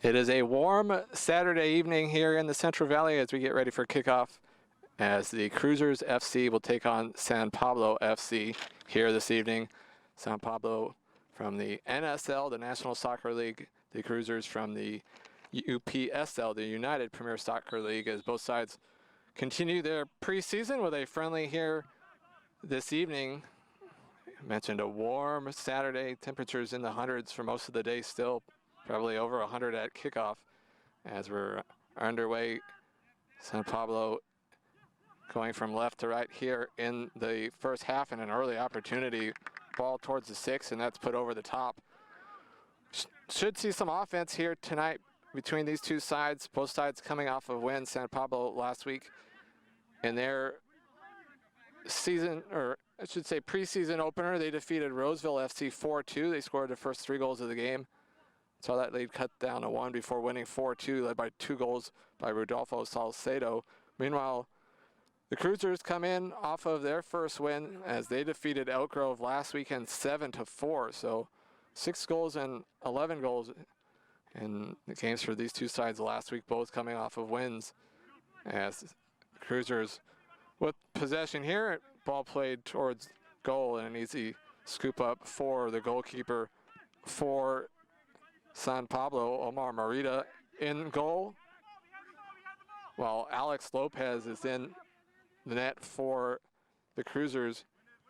It is a warm Saturday evening here in the Central Valley as we get ready for kickoff, as the Cruizers FC will take on San Pablo FC here this evening. San Pablo from the NSL, the National Soccer League, the Cruizers from the UPSL, the United Premier Soccer League, as both sides continue their preseason with a friendly here this evening. I mentioned a warm Saturday, temperatures in the hundreds for most of the day still. Probably over 100 at kickoff as we're underway. San Pablo going from left to right here in the first half, and an early opportunity. Ball towards the 6, and that's put over the top. Should see some offense here tonight between these two sides. Both sides coming off of win. San Pablo last week in their season, or I should say preseason opener, they defeated Roseville FC 4-2. They scored the first 3 goals of the game. Saw that lead cut down to 1 before winning 4-2, led by 2 goals by Rodolfo Salcedo. Meanwhile, the Cruizers come in off of their first win as they defeated Elk Grove last weekend 7-4. So 6 goals and 11 goals in the games for these two sides last week, both coming off of wins. As Cruizers with possession here, ball played towards goal, and an easy scoop up for the goalkeeper for San Pablo, Omar Marita, in goal, while Alex Lopez is in the net for the Cruizers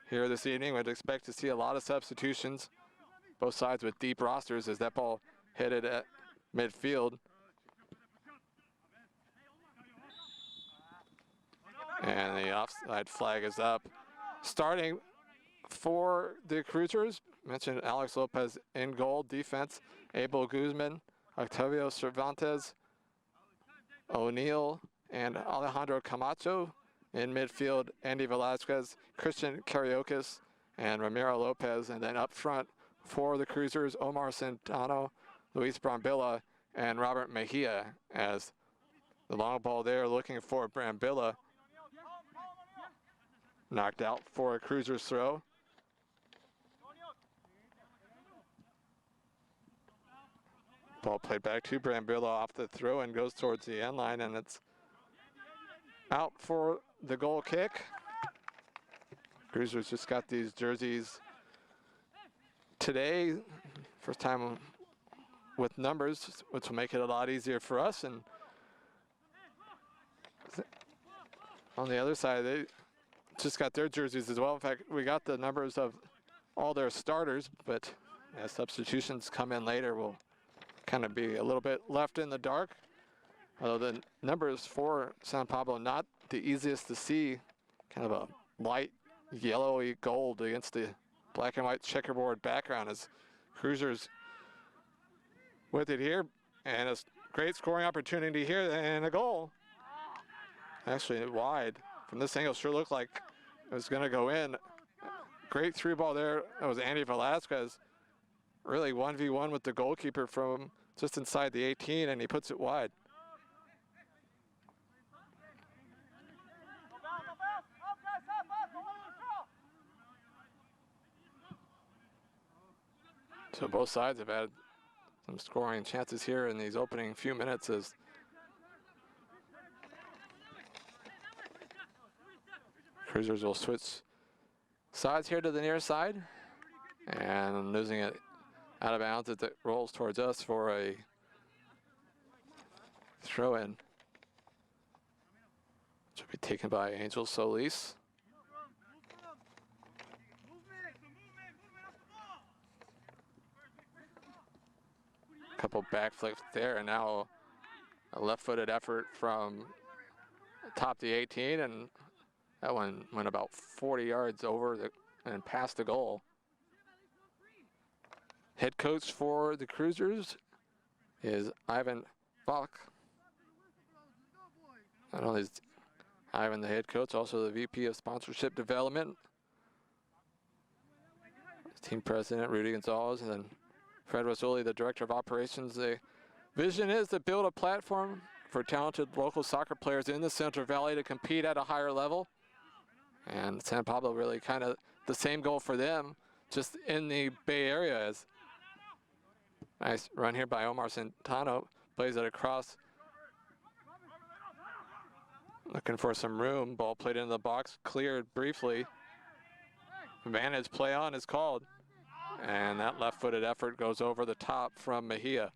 here this evening. We'd expect to see a lot of substitutions, both sides with deep rosters, as that ball headed at midfield. And the offside flag is up. Starting for the Cruizers, mentioned Alex Lopez in goal. Defense, Abel Guzman, Octavio Cervantes, O'Neill, and Alejandro Camacho. In midfield, Andy Velasquez, Christian Karaokis, and Ramiro Lopez. And then up front for the Cruizers, Omar Centano, Luis Brambilla, and Robert Mejia, as the long ball there looking for Brambilla. Knocked out for a Cruizers throw. Ball played back to Brambilla off the throw and goes towards the end line, and it's out for the goal kick. Cruizers just got these jerseys today. First time with numbers, which will make it a lot easier for us. And on the other side, they just got their jerseys as well. In fact, we got the numbers of all their starters, but as substitutions come in later, we'll kind of be a little bit left in the dark. Although the numbers for San Pablo not the easiest to see, kind of a light yellowy gold against the black and white checkerboard background, as Cruizers with it here, and a great scoring opportunity here, and a goal. Actually wide from this angle, sure looked like it was going to go in. Great through ball there. That was Andy Velasquez. Really 1v1 with the goalkeeper from just inside the 18, and he puts it wide. So both sides have had some scoring chances here in these opening few minutes, as Cruizers will switch sides here to the near side, and losing it out of bounds as it rolls towards us for a throw-in, which will be taken by Angel Solis. Couple back flips there, and now a left-footed effort from top the 18, and that one went about 40 yards over and past the goal. Head coach for the Cruizers is Ivan Falk. Not only is Ivan the head coach, also the VP of Sponsorship Development. Team president Rudy Gonzalez, and then Fred Rosoli, the director of operations. The vision is to build a platform for talented local soccer players in the Central Valley to compete at a higher level. And San Pablo really kind of the same goal for them, just in the Bay Area. As nice run here by Omar Centano, plays it across. Looking for some room. Ball played into the box, cleared briefly. Advantage play on is called. And that left-footed effort goes over the top from Mejia.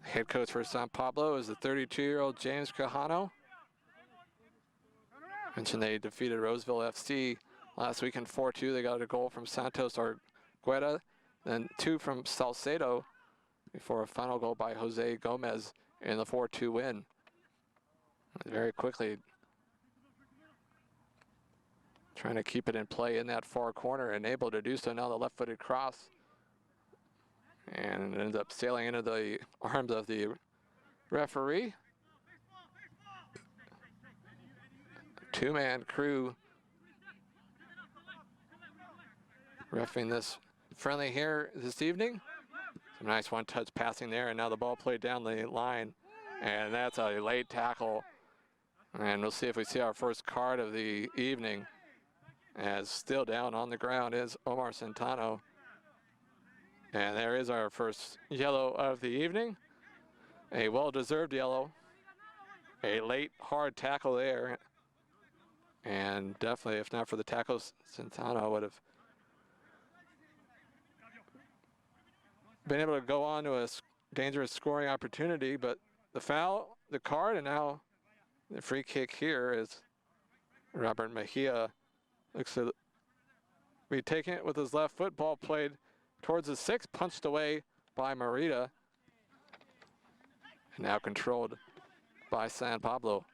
Head coach for San Pablo is the 32-year-old James Quijano. Mentioned they defeated Roseville FC last week in 4-2. They got a goal from Santos Argueta, then 2 from Salcedo before a final goal by Jose Gomez in the 4-2 win. Very quickly trying to keep it in play in that far corner and able to do so. Now the left-footed cross, and it ends up sailing into the arms of the referee. Two-man crew reffing this friendly here this evening. Some nice one-touch passing there, and now the ball played down the line, and that's a late tackle. And we'll see if we see our first card of the evening, as still down on the ground is Omar Centano. And there is our first yellow of the evening. A well-deserved yellow. A late hard tackle there. And definitely, if not for the tackles, Centano would have been able to go on to a dangerous scoring opportunity. But the foul, the card, and now the free kick here is Robert Mejia. Looks to be taking it with his left foot. Ball played towards the 6, punched away by Merida. And now controlled by San Pablo.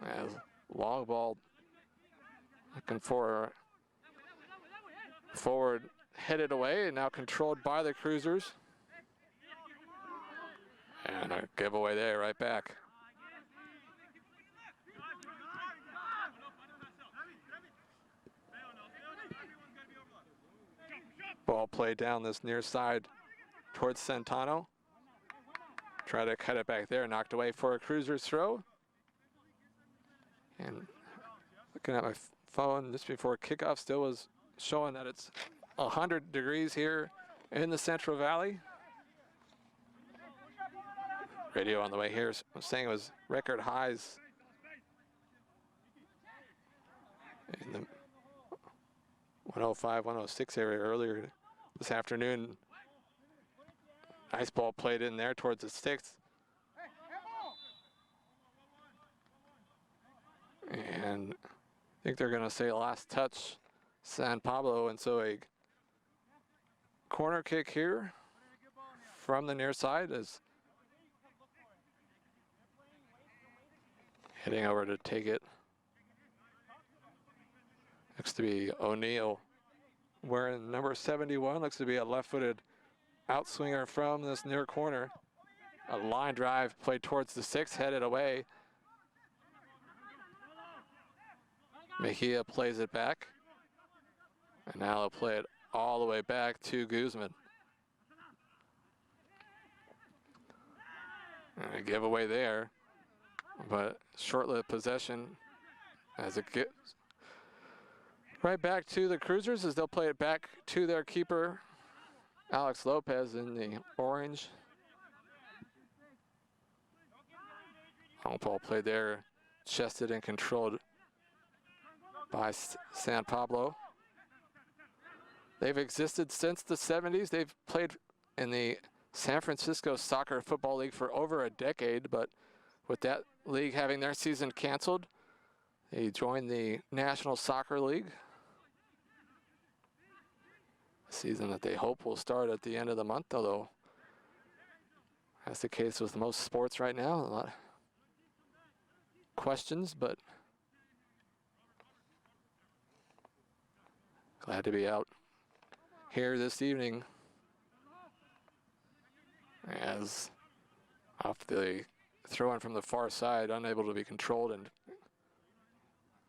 As long ball looking for forward, headed away, and now controlled by the Cruisers. And a giveaway there, right back. Ball played down this near side towards Centano. Try to cut it back there, knocked away for a Cruisers throw. And looking at my phone just before kickoff, still was showing that it's 100 degrees here in the Central Valley. Radio on the way here was saying it was record highs in the 105, 106 area earlier this afternoon. Nice ball played in there towards the 6th. And I think they're going to say last touch San Pablo, and so a corner kick here from the near side is heading over to take it. Looks to be O'Neill wearing number 71. Looks to be a left-footed outswinger from this near corner. A line drive played towards the 6, headed away. Mejia plays it back. And now they'll play it all the way back to Guzman. And a giveaway there, but short-lived possession as it gets right back to the Cruisers, as they'll play it back to their keeper, Alex Lopez, in the orange. Long ball played there, chested and controlled by San Pablo. They've existed since the 70s. They've played in the San Francisco Soccer Football League for over a decade, but with that league having their season canceled, they joined the National Soccer League. A season that they hope will start at the end of the month, although that's the case with most sports right now. A lot of questions, but glad to be out here this evening, as off the throw-in from the far side, unable to be controlled, and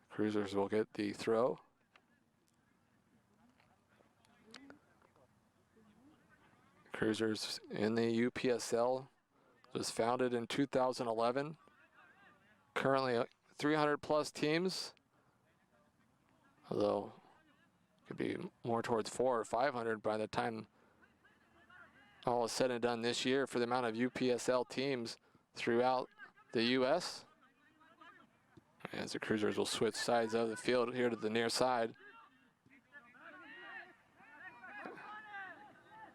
Cruisers will get the throw. Cruisers in the UPSL, was founded in 2011. Currently 300 plus teams, although could be more towards 400 or 500 by the time all is said and done this year for the amount of UPSL teams throughout the U.S. As the Cruisers will switch sides of the field here to the near side.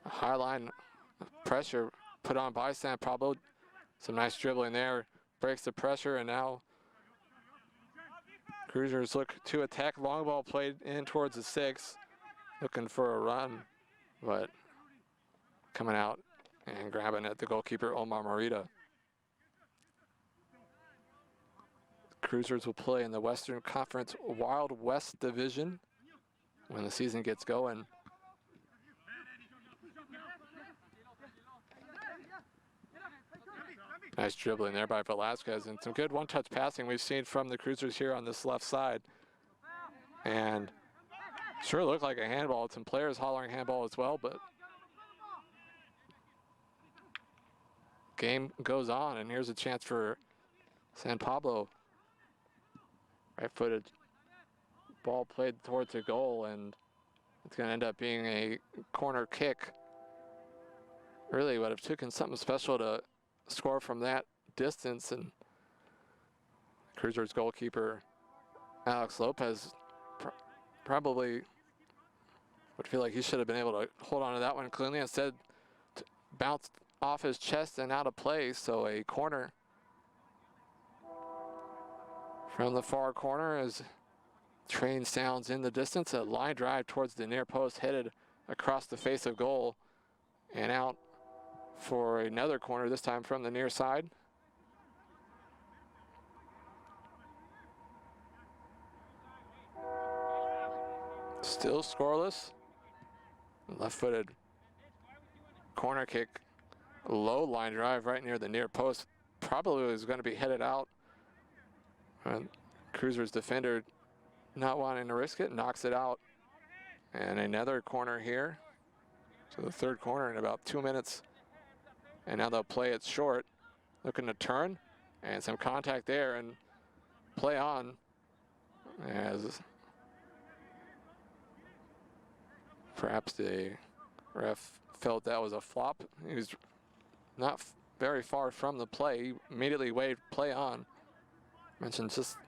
A high line pressure put on by San Pablo. Some nice dribbling there, breaks the pressure, and now Cruisers look to attack. Long ball played in towards the 6, looking for a run, but coming out and grabbing at the goalkeeper, Omar Morita. Cruisers will play in the Western Conference Wild West Division when the season gets going. Nice dribbling there by Velasquez, and some good one-touch passing we've seen from the Cruisers here on this left side. And sure looked like a handball. Some players hollering handball as well, but game goes on, and here's a chance for San Pablo. Right-footed ball played towards the goal, and it's going to end up being a corner kick. Really would have taken something special to score from that distance, and Cruisers goalkeeper Alex Lopez probably would feel like he should have been able to hold on to that one cleanly. Instead, bounced off his chest and out of play, so a corner from the far corner as train sounds in the distance. A line drive towards the near post, headed across the face of goal and out for another corner, this time from the near side. Still scoreless. Left-footed corner kick, low line drive right near the near post. Probably was going to be headed out. Cruisers defender not wanting to risk it, knocks it out. And another corner here. So the third corner in about 2 minutes. And now they'll play it short, looking to turn, and some contact there, and play on as perhaps the ref felt that was a flop. He was not very far from the play. He immediately waved play on. Mentioned just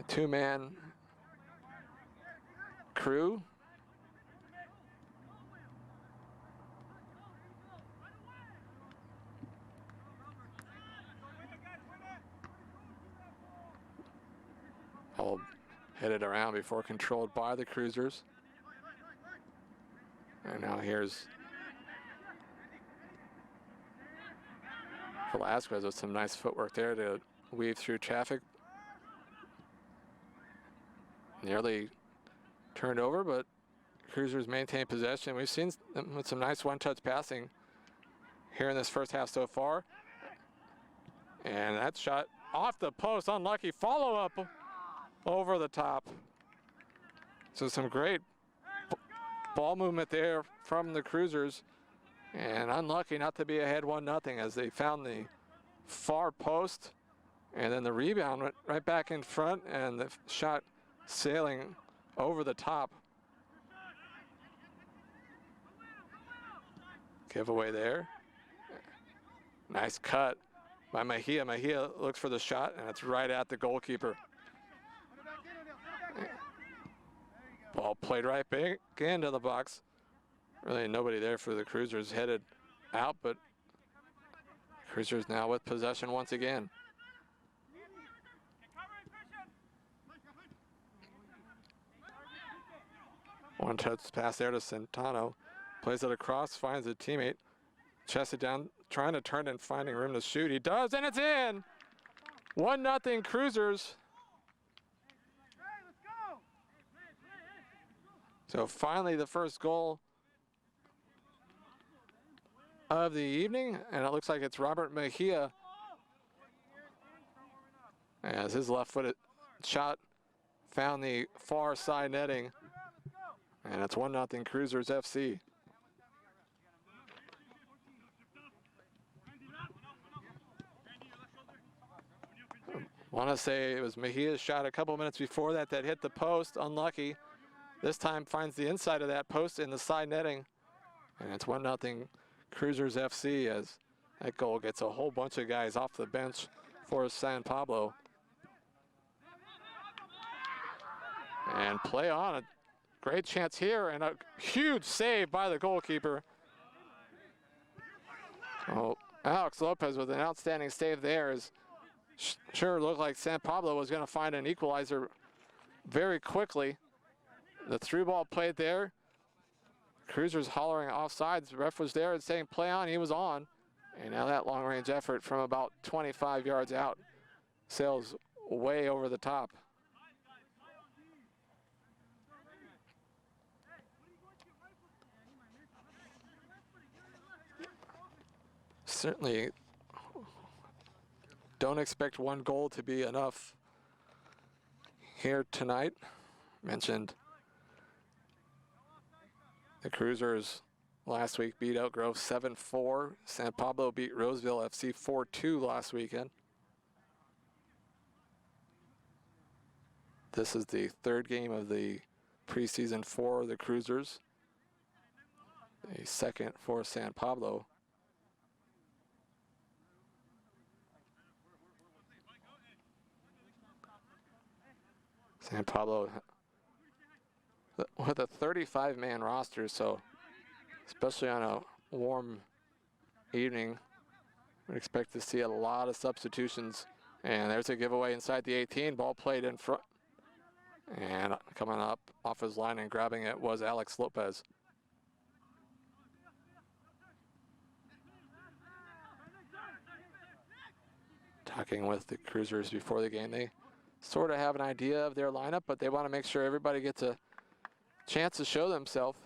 a 2-man crew. All headed around before controlled by the Cruisers. And now here's Velasquez with some nice footwork there to weave through traffic. Nearly turned over, but Cruisers maintain possession. We've seen them with some nice one-touch passing here in this first half so far. And that shot off the post, unlucky follow-up over the top. So some great ball movement there from the Cruisers, and unlucky not to be ahead 1-0 as they found the far post, and then the rebound went right back in front, and the shot sailing over the top. Giveaway there. Nice cut by Mejia. Mejia looks for the shot, and it's right at the goalkeeper. Ball played right back into the box. Really nobody there for the Cruisers, headed out, but Cruisers now with possession once again. One touch pass there to Centano. Plays it across, finds a teammate. Chests it down, trying to turn and finding room to shoot. He does, and it's in! 1-0 Cruisers. So finally the first goal of the evening, and it looks like it's Robert Mejia as his left-footed shot found the far side netting, and it's 1-0 Cruisers FC. Want to say it was Mejia's shot a couple minutes before that that hit the post, unlucky. This time finds the inside of that post in the side netting, and it's 1-0 Cruizers FC, as that goal gets a whole bunch of guys off the bench for San Pablo. And play on, a great chance here and a huge save by the goalkeeper. Oh, Alex Lopez with an outstanding save there. Sure looked like San Pablo was going to find an equalizer very quickly. The through ball played there. Cruisers hollering offsides. The ref was there and saying play on. He was on. And now that long range effort from about 25 yards out sails way over the top. Certainly don't expect one goal to be enough here tonight. Mentioned the Cruisers last week beat Oak Grove 7-4. San Pablo beat Roseville FC 4-2 last weekend. This is the third game of the preseason for the Cruisers. A second for San Pablo. San Pablo with a 35-man roster, so especially on a warm evening, we'd expect to see a lot of substitutions. And there's a giveaway inside the 18, ball played in front. And coming up off his line and grabbing it was Alex Lopez. Talking with the Cruisers before the game, they sort of have an idea of their lineup, but they want to make sure everybody gets a chance to show themselves.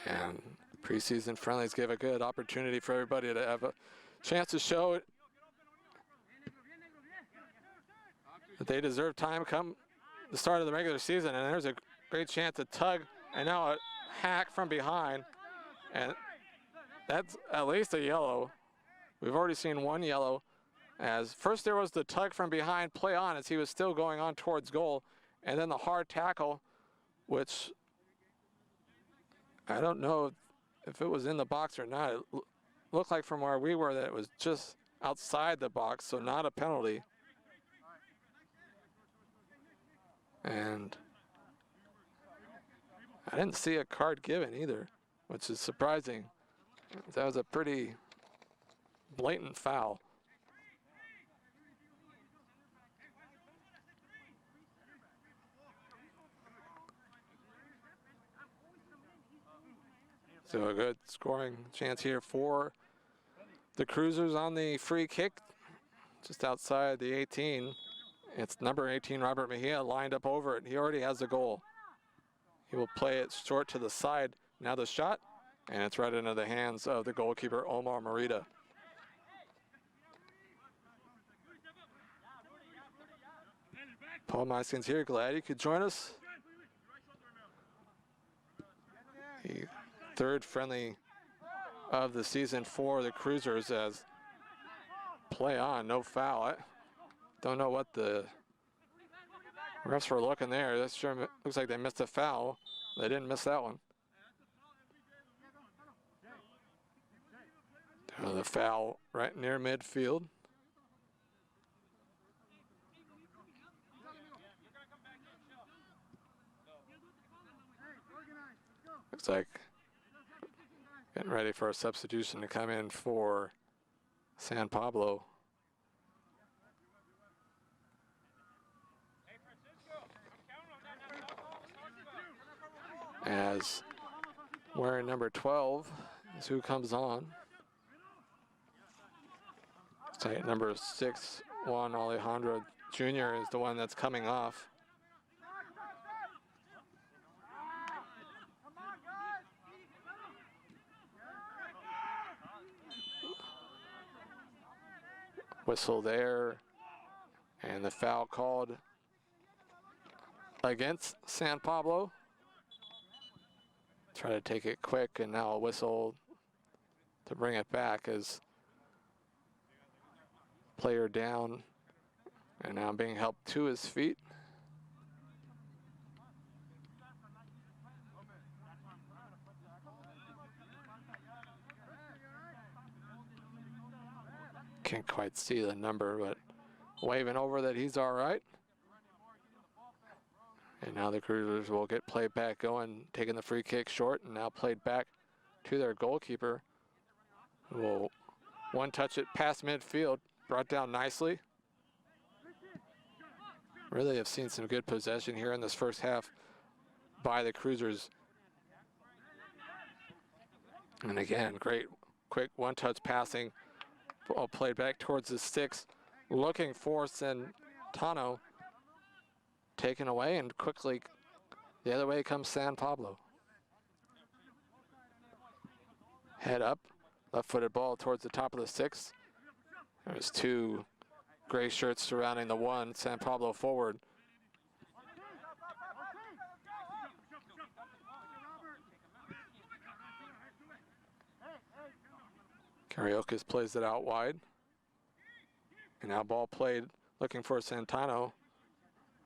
And preseason friendlies give a good opportunity for everybody to have a chance to show it that they deserve time come the start of the regular season. And there's a great chance to tug, and now a hack from behind. And that's at least a yellow. We've already seen one yellow. As first there was the tug from behind, play on as he was still going on towards goal. And then the hard tackle, which I don't know if it was in the box or not. It looked like from where we were that it was just outside the box, so not a penalty. And I didn't see a card given either, which is surprising. That was a pretty blatant foul. So a good scoring chance here for the Cruisers on the free kick, just outside the 18. It's number 18, Robert Mejia, lined up over it. He already has the goal. He will play it short to the side. Now the shot, and it's right into the hands of the goalkeeper, Omar Morita. Paul Meiskins here, glad you could join us. The third friendly of the season for the Cruisers, as play on, no foul. I don't know what the refs were looking there. That sure looks like they missed a foul. They didn't miss that one. The foul right near midfield. Looks like getting ready for a substitution to come in for San Pablo. As wearing number 12 is who comes on. Looks like number 6, Juan Alejandro Jr. is the one that's coming off. Whistle there, and the foul called against San Pablo. Try to take it quick, and now a whistle to bring it back as player down And now being helped to his feet. Can't quite see the number, but waving over that he's all right. And now the Cruisers will get played back going, taking the free kick short, and now played back to their goalkeeper, who will one-touch it past midfield, brought down nicely. Really have seen some good possession here in this first half by the Cruisers. And again, great quick one-touch passing. Ball played back towards the sticks, looking for Centano. Taken away, and quickly the other way comes San Pablo. Head up, left-footed ball towards the top of the six. There's two gray shirts surrounding the one, San Pablo forward. Karaokis plays it out wide. And now ball played, looking for Santano.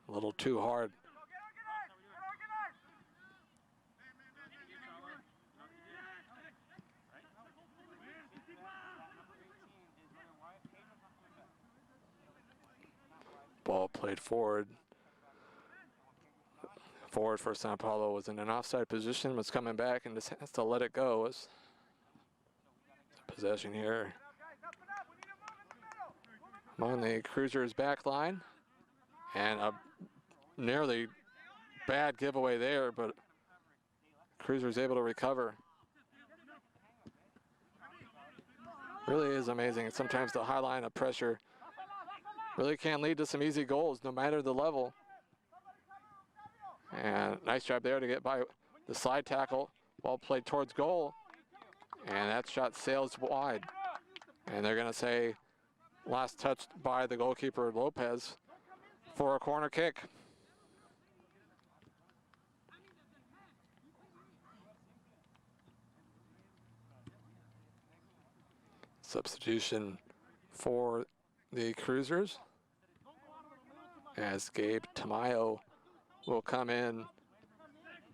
A little too hard. Ball played forward. Forward for Sao Paulo was in an offside position, was coming back and just has to let it go. As possession here among the Cruisers back line. And a nearly bad giveaway there, but Cruisers able to recover. Really is amazing. Sometimes the high line of pressure really can lead to some easy goals, no matter the level. And nice job there to get by the slide tackle. Ball played towards goal, and that shot sails wide. And they're going to say last touched by the goalkeeper Lopez for a corner kick. Substitution for the Cruisers, as Gabe Tamayo will come in,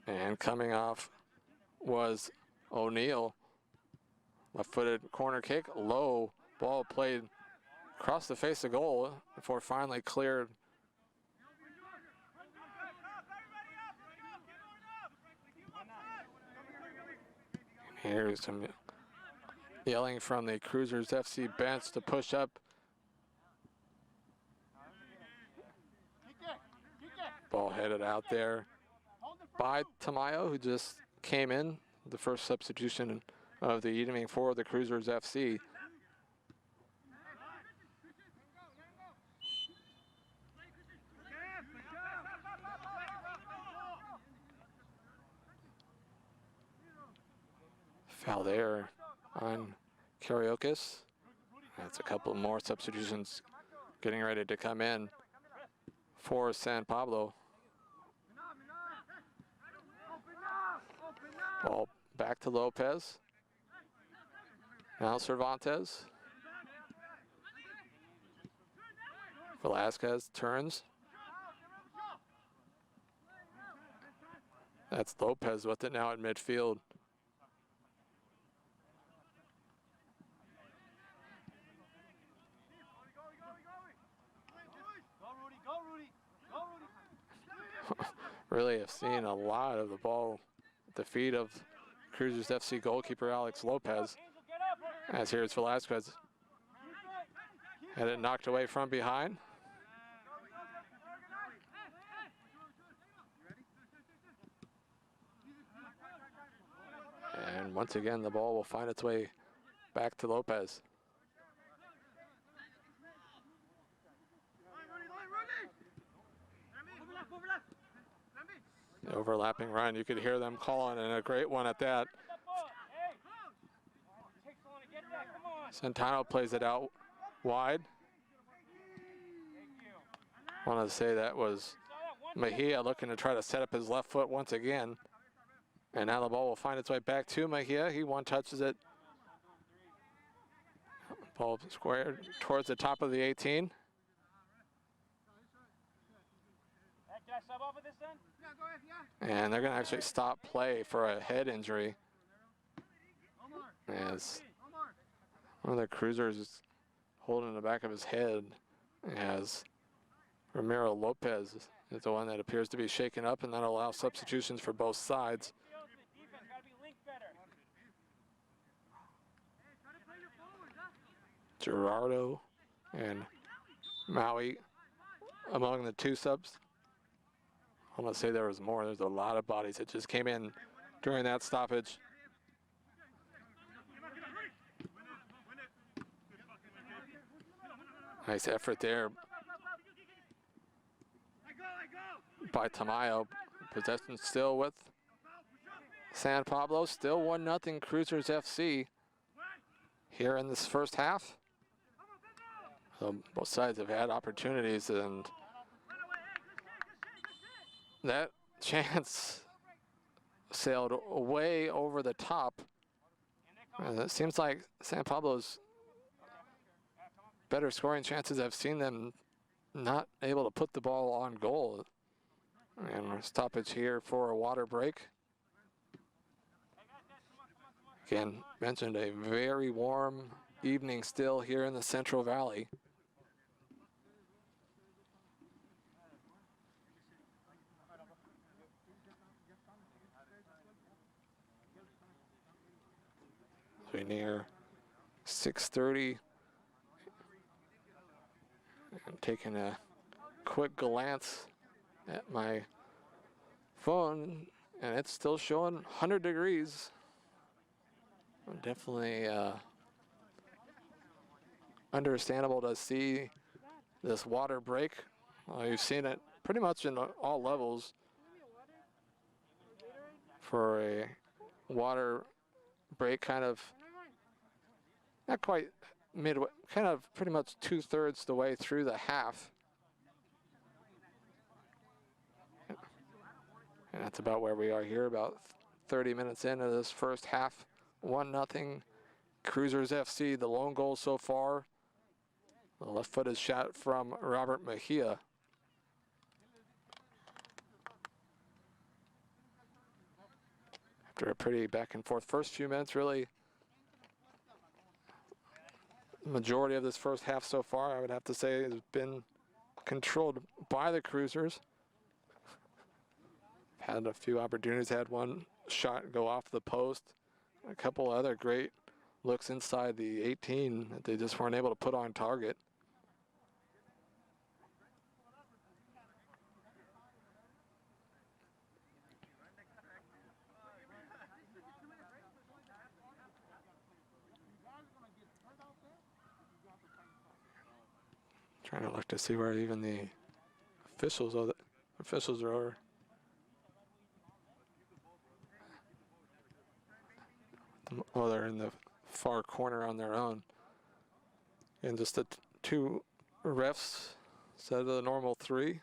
and coming off was O'Neill. Left-footed corner kick, low ball played across the face of goal before finally cleared. Here's some yelling from the Cruisers FC bench to push up. Ball headed out there by Tamayo, who just came in, the first substitution of the evening for the Cruisers FC. Foul there on Karaokis. That's a couple more substitutions getting ready to come in for San Pablo. Ball back to Lopez. Now Cervantes. Velasquez turns. That's Lopez with it now at midfield. Really have seen a lot of the ball at the feet of Cruisers FC goalkeeper Alex Lopez. As here's Velasquez. Had it knocked away from behind. And once again, the ball will find its way back to Lopez. The overlapping run, you could hear them calling, and a great one at that. Centano plays it out wide. I want to say that was Mejia looking to try to set up his left foot once again. And now the ball will find its way back to Mejia. He one-touches it. Ball squared towards the top of the 18. And they're going to actually stop play for a head injury, as one of the Cruisers is holding the back of his head, as Ramiro Lopez is the one that appears to be shaken up, and that'll allow substitutions for both sides. Gerardo and Maui among the two subs. I'm going to say there was more. There's a lot of bodies that just came in during that stoppage. Nice effort there by Tamayo. Possession still with San Pablo. Still 1-0 Cruisers FC here in this first half. So both sides have had opportunities, and that chance sailed way over the top. And it seems like San Pablo's better scoring chances, I've seen them not able to put the ball on goal. And a stoppage here for a water break. Again, mentioned a very warm evening still here in the Central Valley. We're near 6:30. I'm taking a quick glance at my phone, and it's still showing 100 degrees. Definitely understandable to see this water break. You've seen it pretty much in all levels for a water break, kind of not quite midway, kind of pretty much 2/3 the way through the half. And that's about where we are here, about 30 minutes into this first half. 1-0 Cruisers FC, the lone goal so far. The left-footed shot from Robert Mejia. After a pretty back and forth first few minutes, really, the majority of this first half so far, I would have to say, has been controlled by the Cruisers. Had a few opportunities, had one shot go off the post, a couple other great looks inside the 18 that they just weren't able to put on target. Trying to look to see where even the officials are. Well, they're in the far corner on their own. And just the two refs instead of the normal three.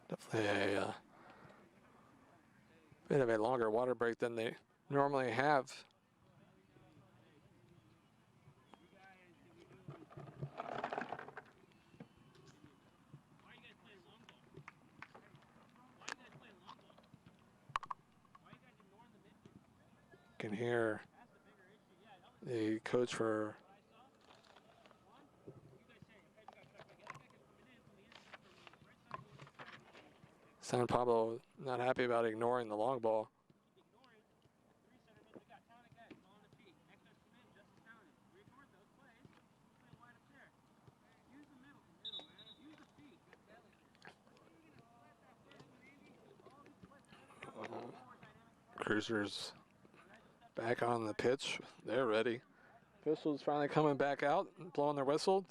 Definitely a bit of a longer water break than they normally have. You can hear the coach for San Pablo not happy about ignoring the long ball. Cruisers back on the pitch. They're ready. Officials finally coming back out and blowing their whistle.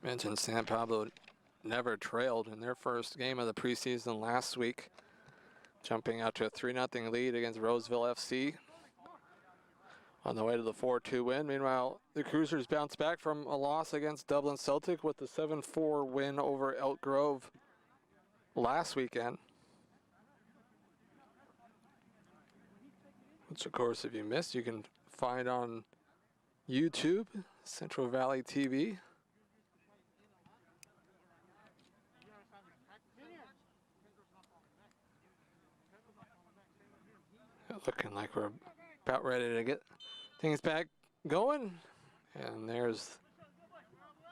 Mentioned San Pablo never trailed in their first game of the preseason last week. jumping out to a 3-0 lead against Roseville FC on the way to the 4-2 win. Meanwhile, the Cruisers bounce back from a loss against Dublin Celtic with the 7-4 win over Elk Grove last weekend. Which, of course, if you missed, you can find on YouTube, Central Valley TV. Looking like we're about ready to get things back going. And there's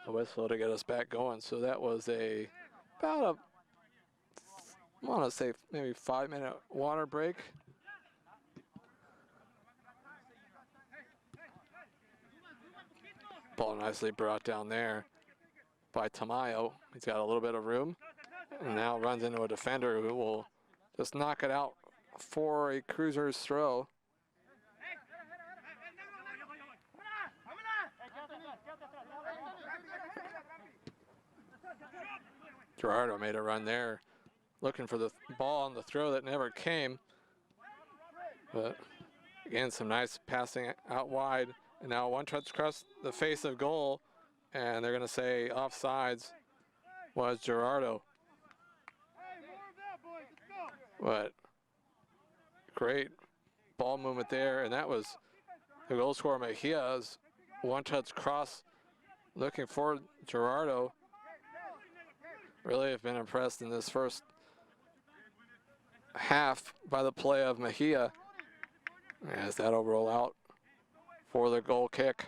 a whistle to get us back going. So that was about I want to say maybe 5-minute water break. Ball nicely brought down there by Tamayo. He's got a little bit of room and now runs into a defender who will just knock it out for a Cruisers throw. Gerardo made a run there, looking for the ball on the throw that never came. But again, some nice passing out wide. And now one touch across the face of goal, and they're going to say offsides was Gerardo. But great ball movement there, and that was the goal scorer Mejia's one-touch cross looking for Gerardo. Really have been impressed in this first half by the play of Mejia, as that'll roll out for the goal kick.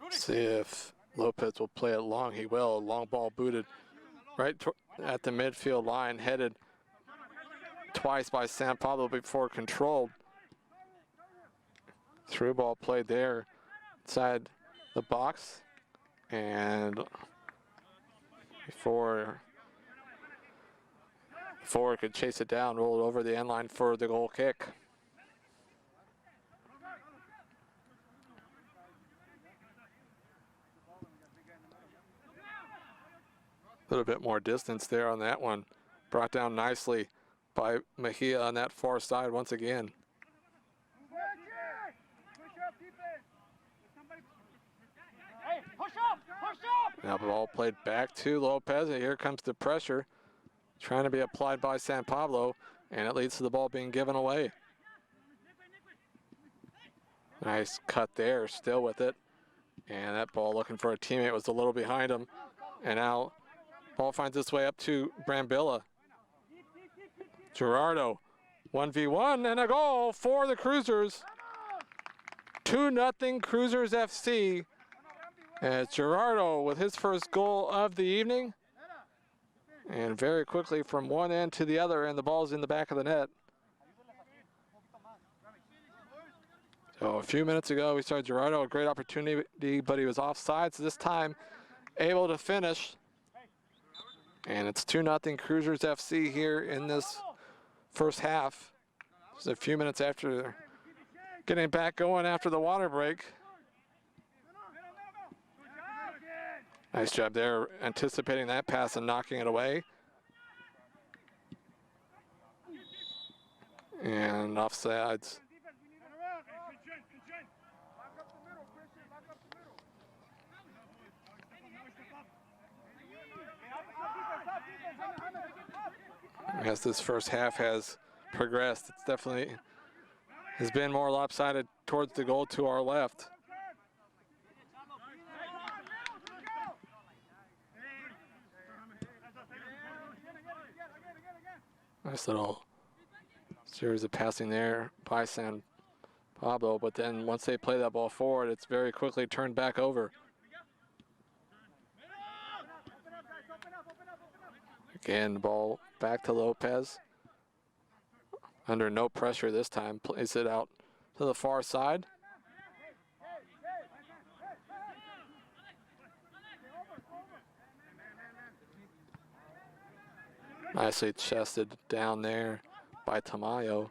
See if Lopez will play it long. He will. Long ball booted right at the midfield line, headed twice by San Pablo before controlled. Through ball played there inside the box, and before it could chase it down, rolled over the end line for the goal kick. A little bit more distance there on that one. Brought down nicely by Mejia on that far side once again. Now the ball played back to Lopez, and here comes the pressure trying to be applied by San Pablo, and it leads to the ball being given away. Nice cut there, still with it. And that ball looking for a teammate was a little behind him. And now ball finds its way up to Brambilla. Gerardo, 1v1 and a goal for the Cruisers. 2-0 Cruisers FC. As Gerardo with his first goal of the evening. And very quickly from one end to the other, and the ball's in the back of the net. So a few minutes ago, we saw Gerardo, a great opportunity, but he was offside. So this time, able to finish. And it's 2-0 Cruisers FC here in this first half. Just a few minutes after getting back going after the water break. Nice job there, anticipating that pass and knocking it away. And offsides. As this first half has progressed, it's definitely has been more lopsided towards the goal to our left. Nice little series of passing there by San Pablo, but then once they play that ball forward, it's very quickly turned back over. Again, the ball back to Lopez. Under no pressure this time, plays it out to the far side. Nicely chested down there by Tamayo.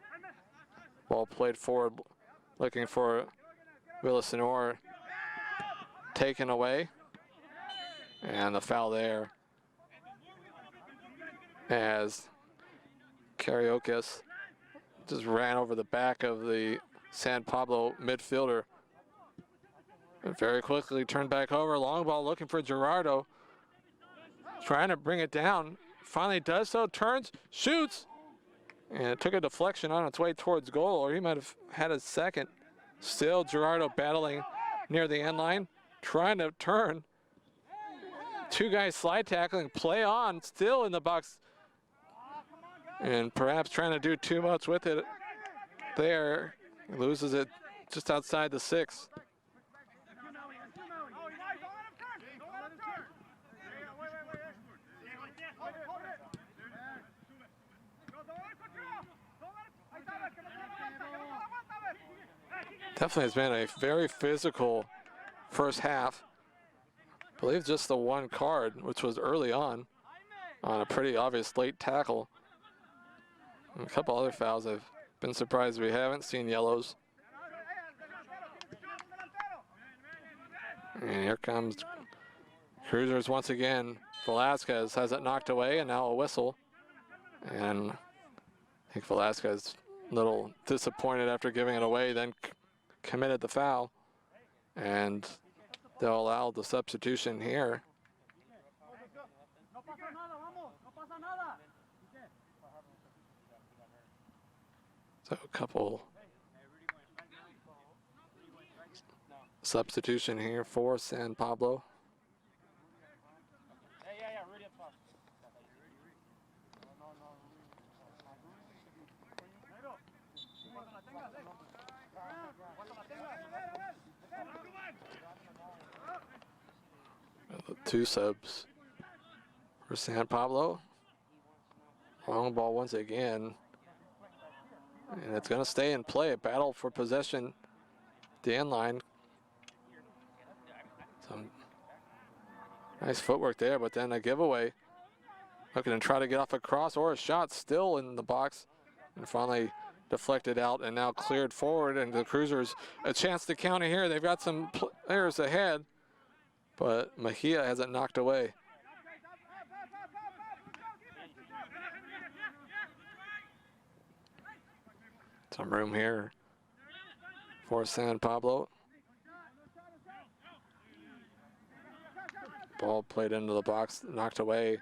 Ball played forward, looking for Villasenor, taken away. And the foul there as Kariokis just ran over the back of the San Pablo midfielder. And very quickly turned back over. Long ball looking for Gerardo. Trying to bring it down. Finally does so. Turns, shoots. And it took a deflection on its way towards goal, or he might have had a second. Still Gerardo battling near the end line. Trying to turn. Two guys slide tackling. Play on. Still in the box. And perhaps trying to do too much with it there. He loses it just outside the 6. Definitely has been a very physical first half. I believe just the one card, which was early on a pretty obvious late tackle. And a couple other fouls. I've been surprised we haven't seen yellows. And here comes Cruizers once again. Velasquez has it knocked away, and now a whistle. And I think Velasquez a little disappointed after giving it away, then committed the foul. And they'll allow the substitution here. So a couple substitution here for San Pablo. The two subs for San Pablo. Long ball once again. And it's going to stay in play. A battle for possession. The end line. Some nice footwork there, but then a giveaway. Looking to try to get off a cross or a shot, still in the box. And finally deflected out and now cleared forward. And the Cruisers a chance to counter here. They've got some players ahead, but Mejia has it knocked away. Some room here for San Pablo. Ball played into the box, knocked away.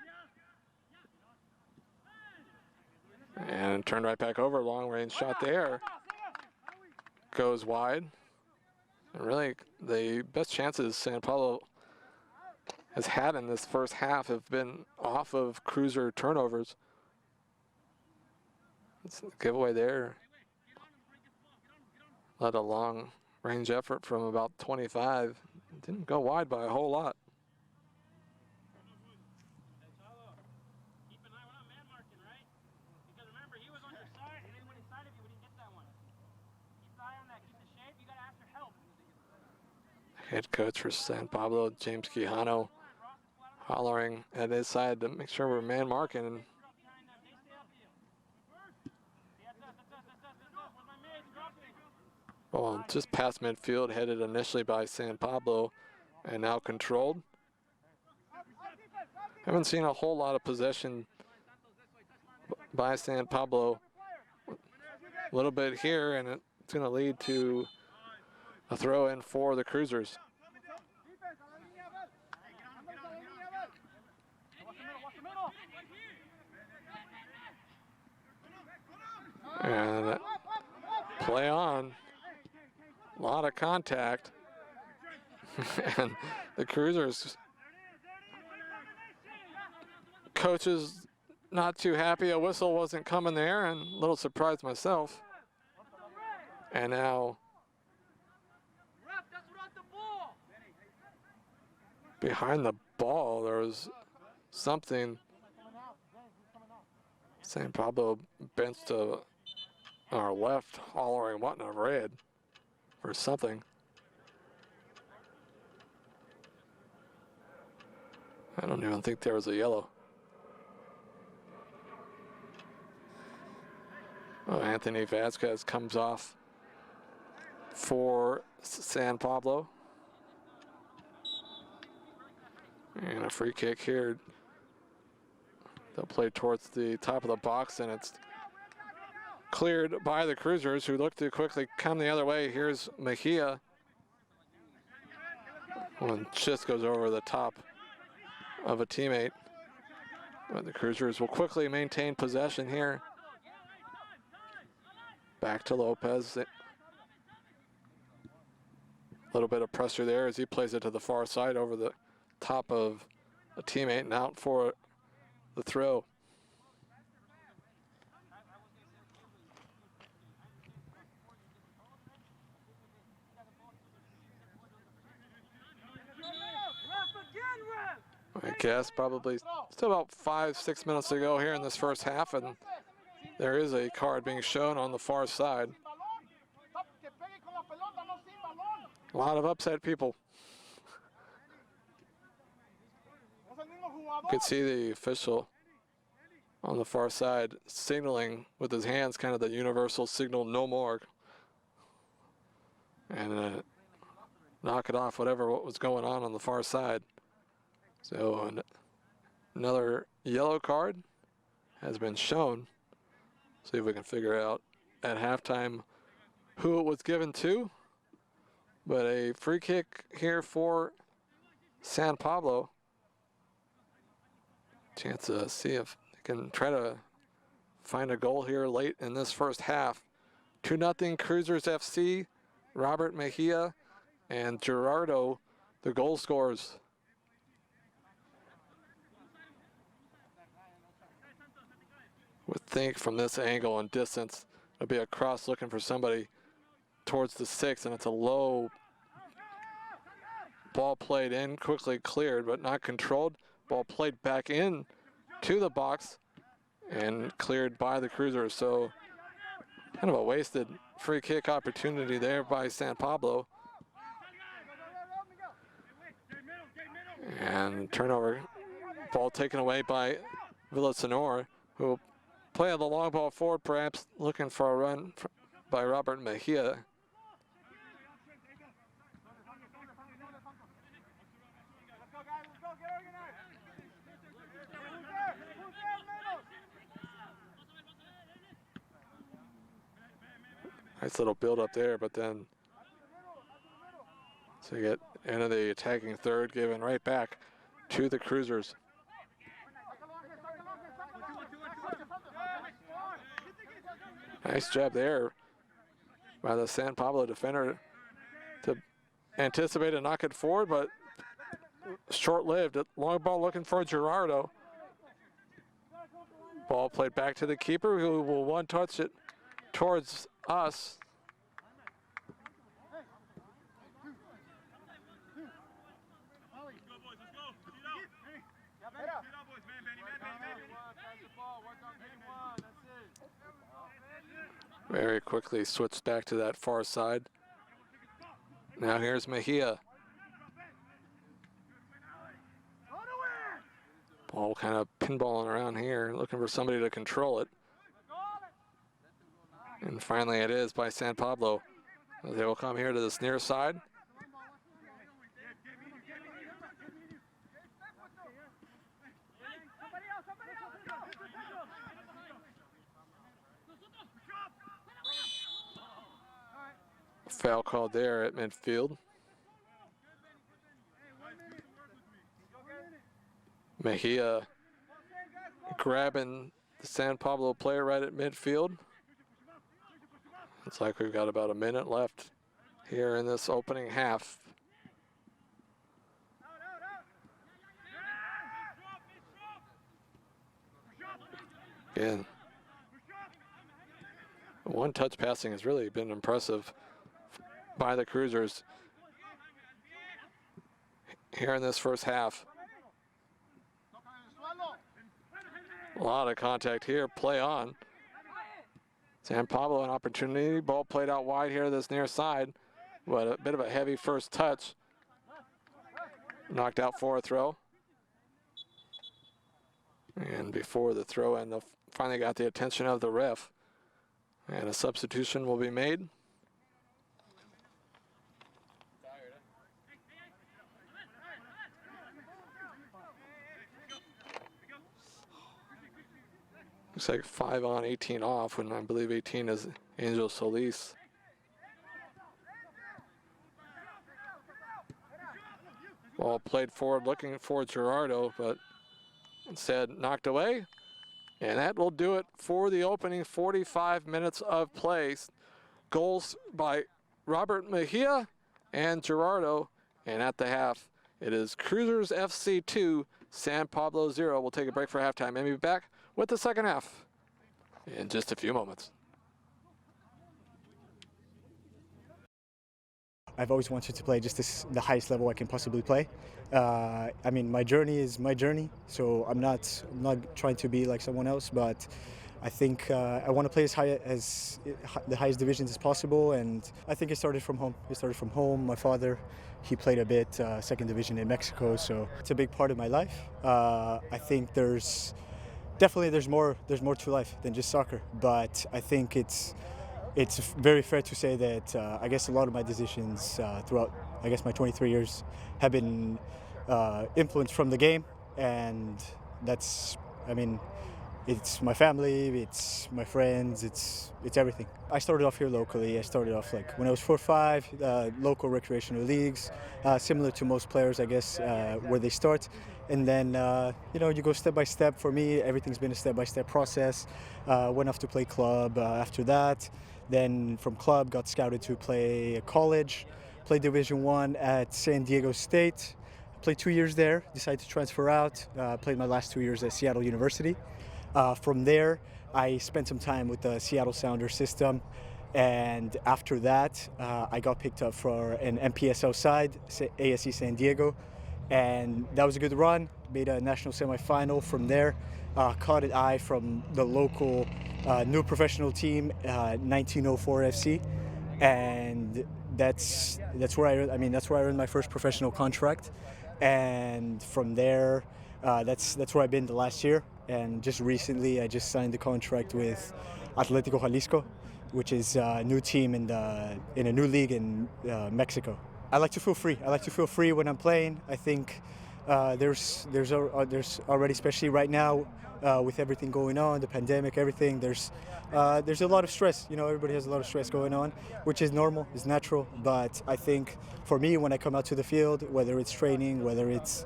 And turned right back over. Long range shot there. Goes wide. And really, the best chances San Pablo has had in this first half have been off of Cruiser turnovers. It's a giveaway there. Led a long range effort from about 25. Didn't go wide by a whole lot. Head coach for San Pablo, James Quijano, hollering at his side to make sure we're man marking. Well, just past midfield, headed initially by San Pablo, and now controlled. Haven't seen a whole lot of possession by San Pablo. A little bit here, and it's going to lead to a throw in for the Cruisers. And play on. A lot of contact. And the Cruisers coaches not too happy. A whistle wasn't coming there, and a little surprised myself. And now behind the ball, there was something. San Pablo bench to our left, hollering, wanting a red or something. I don't even think there was a yellow. Anthony Vasquez comes off for San Pablo. And a free kick here. They'll play towards the top of the box, and it's cleared by the Cruisers, who look to quickly come the other way. Here's Mejia. One just goes over the top of a teammate. But the Cruisers will quickly maintain possession here. Back to Lopez. A little bit of pressure there as he plays it to the far side over the top of a teammate and out for the throw. I guess probably still about 5-6 minutes to go here in this first half, and there is a card being shown on the far side. A lot of upset people. You could see the official on the far side signaling with his hands, kind of the universal signal, no more. And knock it off, whatever what was going on the far side. So another yellow card has been shown. See if we can figure out at halftime who it was given to. But a free kick here for San Pablo. Chance to see if they can try to find a goal here late in this first half. 2-0 Cruizers FC. Robert Mejia and Gerardo, the goal scorers. Would think from this angle and distance, it'll be a cross looking for somebody towards the 6, and it's a low ball played in, quickly cleared, but not controlled. Ball played back in to the box and cleared by the Cruisers. So kind of a wasted free kick opportunity there by San Pablo. And turnover, ball taken away by Villasenor, who will play the long ball forward, perhaps looking for a run by Robert Mejia. Nice little build up there, but then so you get into the attacking third, given right back to the Cruisers. Nice job there by the San Pablo defender to anticipate and knock it forward, but short-lived. Long ball looking for Gerardo. Ball played back to the keeper, who will one-touch it towards us. Very quickly switched back to that far side. Now here's Mejia. Ball kind of pinballing around here, looking for somebody to control it. And finally it is by San Pablo. They will come here to this near side. Foul called there at midfield. Mejia grabbing the San Pablo player right at midfield. Looks like we've got about a minute left here in this opening half. Again, one-touch passing has really been impressive by the Cruisers here in this first half. A lot of contact here, play on. San Pablo an opportunity, ball played out wide here this near side, but a bit of a heavy first touch. Knocked out for a throw. And before the throw in, finally got the attention of the ref. And a substitution will be made. Looks like 5 on, 18 off, when I believe 18 is Angel Solis. Ball played forward, looking for Gerardo, but instead knocked away. And that will do it for the opening 45 minutes of play. Goals by Robert Mejia and Gerardo. And at the half, it is Cruizers FC 2, San Pablo 0. We'll take a break for halftime and be back with the second half in just a few moments. I've always wanted to play just the highest level I can possibly play. I mean, my journey is my journey, so I'm not trying to be like someone else, but I think I want to play as high as the highest divisions as possible, and I think it started from home. It started from home. My father, he played a bit second division in Mexico, so it's a big part of my life. I think there's more to life than just soccer, but I think it's very fair to say that I guess a lot of my decisions throughout, I guess, my 23 years have been influenced from the game, and that's, I mean, it's my family, it's my friends, it's everything. I started off here locally. I started off like when I was 4 or 5, local recreational leagues, similar to most players, I guess, where they start. And then, you know, you go step by step. For me, everything's been a step-by-step process. Went off to play club after that. Then from club, got scouted to play college, played Division I at San Diego State. Played 2 years there, decided to transfer out, played my last 2 years at Seattle University. From there, I spent some time with the Seattle Sounders system, and after that, I got picked up for an MPSL side, ASC San Diego, and that was a good run. Made a national semifinal from there. Caught an eye from the local new professional team, 1904 FC, and that's where I earned my first professional contract, and from there, that's where I've been the last year. And just recently, I just signed the contract with Atletico Jalisco, which is a new team in a new league in Mexico. I like to feel free. I like to feel free when I'm playing. I think there's already, especially right now, with everything going on, the pandemic, everything. There's a lot of stress. You know, everybody has a lot of stress going on, which is normal, is natural. But I think for me, when I come out to the field, whether it's training, whether it's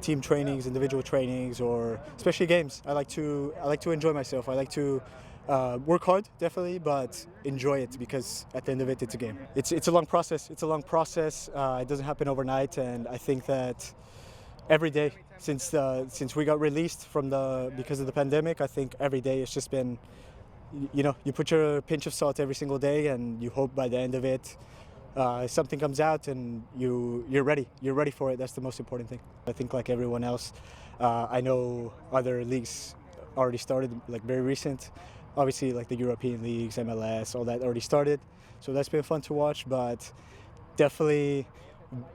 team trainings, individual trainings, or especially games, I like to enjoy myself. I like to work hard, definitely, but enjoy it, because at the end of it, it's a game. It's a long process. It's a long process. It doesn't happen overnight, and I think that every day since we got released from because of the pandemic, I think every day it's just been, you know, you put your pinch of salt every single day, and you hope by the end of it something comes out and you're ready for it. That's the most important thing. I think, like everyone else, I know other leagues already started, like very recent. Obviously, like the European leagues, MLS, all that already started, so that's been fun to watch, but definitely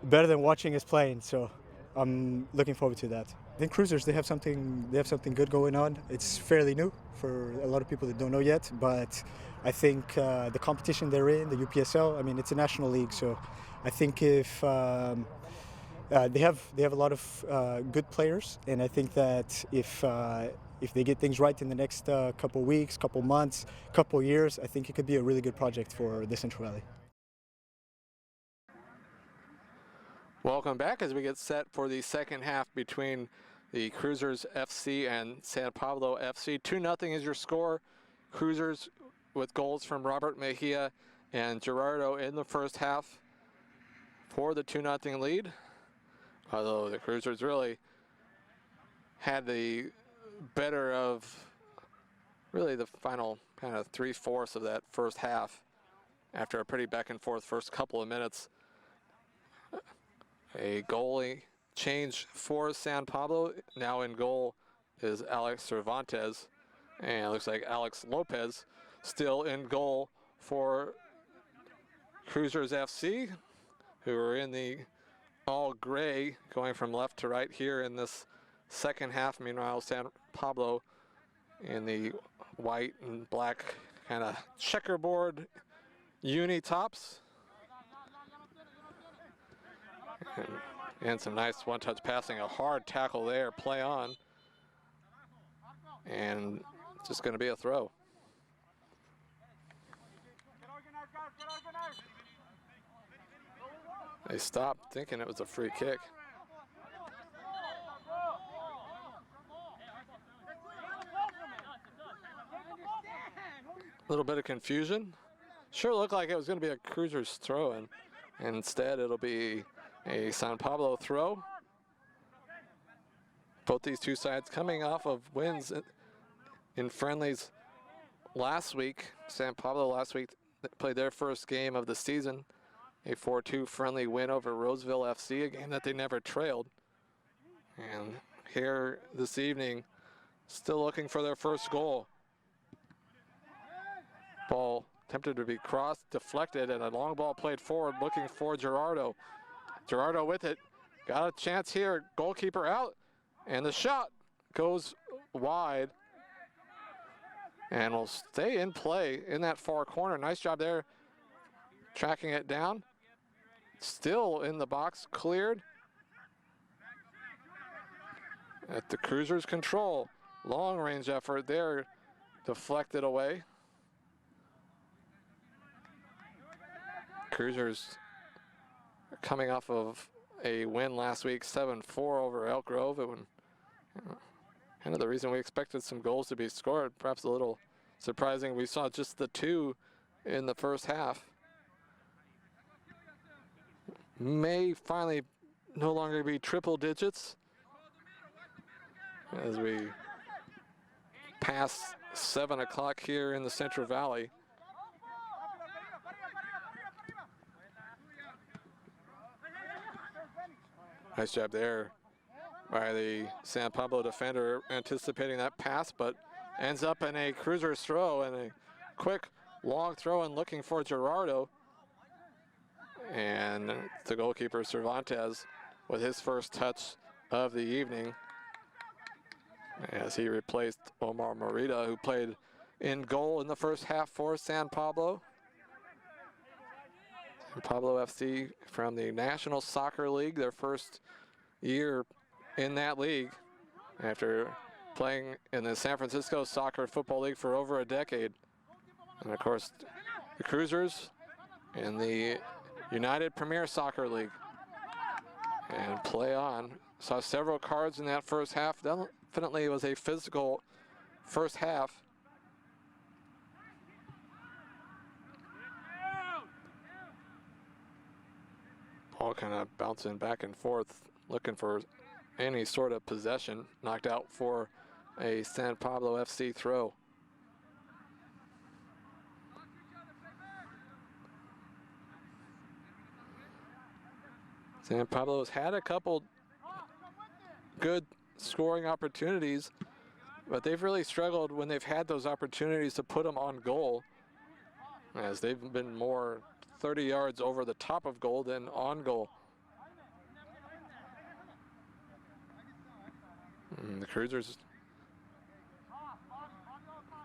better than watching us playing, so I'm looking forward to that. I think Cruizers, they have something good going on. It's fairly new for a lot of people that don't know yet, but I think the competition they're in, the UPSL, I mean, it's a national league, so I think if they have a lot of good players, and I think that if they get things right in the next couple weeks, couple months, couple years, I think it could be a really good project for the Central Valley. Welcome back as we get set for the second half between the Cruizers FC and San Pablo FC. 2-0 is your score. Cruizers with goals from Robert Mejia and Gerardo in the first half for the 2-0 lead. Although the Cruizers really had the better of really the final kind of 3/4 of that first half after a pretty back and forth first couple of minutes. A goalie change for San Pablo. Now in goal is Alex Cervantes, and it looks like Alex Lopez still in goal for Cruizers FC, who are in the all gray going from left to right here in this second half. Meanwhile, San Pablo in the white and black kind of checkerboard uni tops. And some nice one-touch passing, a hard tackle there, play on. And it's just going to be a throw. They stopped thinking it was a free kick. A little bit of confusion. Sure looked like it was going to be a Cruizers throw, and instead it'll be a San Pablo throw. Both these two sides coming off of wins in friendlies last week. San Pablo last week played their first game of the season, a 4-2 friendly win over Roseville FC, a game that they never trailed. And here this evening, still looking for their first goal. Ball attempted to be crossed, deflected, and a long ball played forward looking for Gerardo. Gerardo with it, got a chance here, goalkeeper out, and the shot goes wide and will stay in play in that far corner. Nice job there, tracking it down. Still in the box, cleared. At the Cruisers' control, long range effort there, deflected away. Cruisers coming off of a win last week, 7-4 over Elk Grove. It would, kind of the reason we expected some goals to be scored. Perhaps a little surprising. We saw just the 2 in the first half. May finally no longer be triple digits as we pass 7 o'clock here in the Central Valley. Nice job there by the San Pablo defender, anticipating that pass, but ends up in a Cruisers throw, and a quick long throw and looking for Gerardo. And the goalkeeper Cervantes with his first touch of the evening as he replaced Omar Morita, who played in goal in the first half for San Pablo. San Pablo FC from the National Soccer League, their first year in that league after playing in the San Francisco Soccer Football League for over a decade. And of course, the Cruisers in the United Premier Soccer League. And play on. Saw several cards in that first half. Definitely was a physical first half. Ball kind of bouncing back and forth, looking for any sort of possession. Knocked out for a San Pablo FC throw. San Pablo's had a couple good scoring opportunities, but they've really struggled when they've had those opportunities to put them on goal, as they've been more 30 yards over the top of goal than on goal. And the Cruisers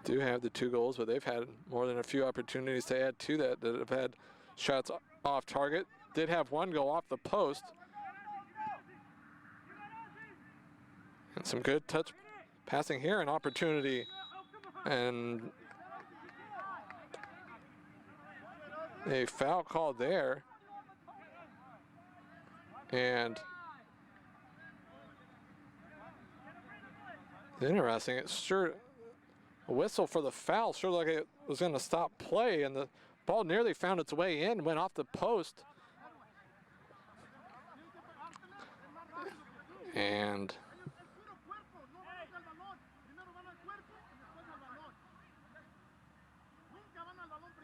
do have the 2 goals, but they've had more than a few opportunities to add to that have had shots off target. Did have 1 go off the post. And some good touch passing here, an opportunity. And a foul called there. And interesting, it's sure a whistle for the foul, sure like it was going to stop play, and the ball nearly found its way in, went off the post. And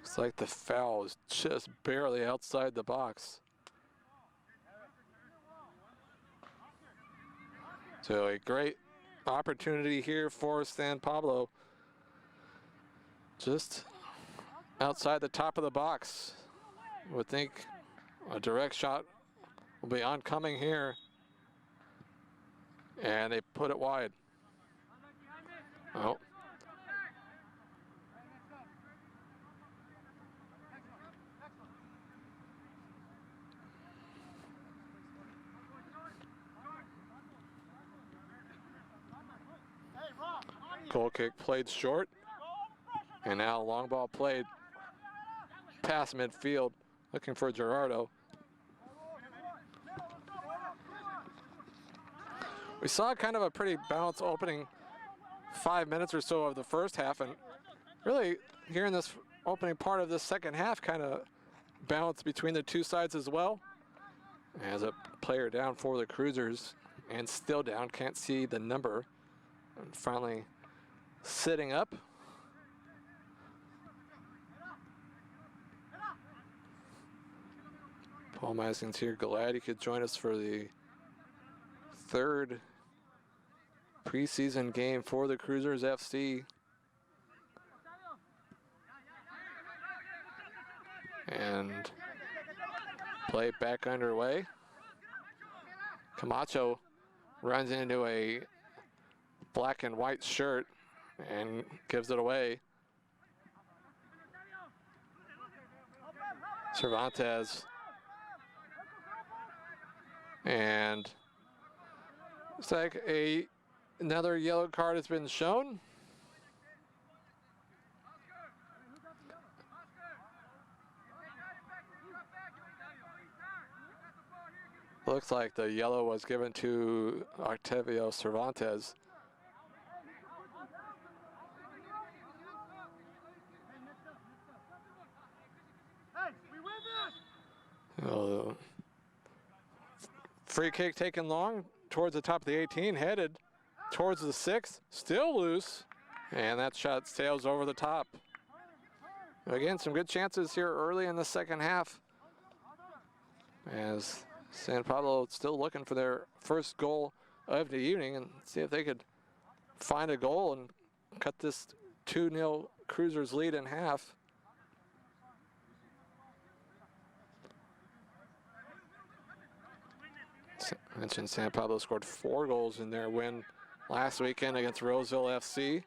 it's like the foul is just barely outside the box. So a great opportunity here for San Pablo. Just outside the top of the box. Would think a direct shot will be oncoming here. And they put it wide. Oh. Goal kick played short. And now long ball played past midfield, looking for Gerardo. We saw kind of a pretty balanced opening 5 minutes or so of the first half, and really here in this opening part of this second half kind of balanced between the two sides as well. As a player down for the Cruisers and still down, can't see the number, and finally sitting up. Paul Meising's here, glad he could join us for the third preseason game for the Cruisers FC. And play back underway. Camacho runs into a black and white shirt and gives it away. Cervantes. And it's like another yellow card has been shown. Looks like the yellow was given to Octavio Cervantes. Oh, free kick taken long towards the top of the 18, headed towards the 6, still loose, and that shot sails over the top. Again, some good chances here early in the second half, as San Pablo still looking for their first goal of the evening and see if they could find a goal and cut this 2-0 Cruisers lead in half. I mentioned San Pablo scored 4 goals in their win last weekend against Roseville FC.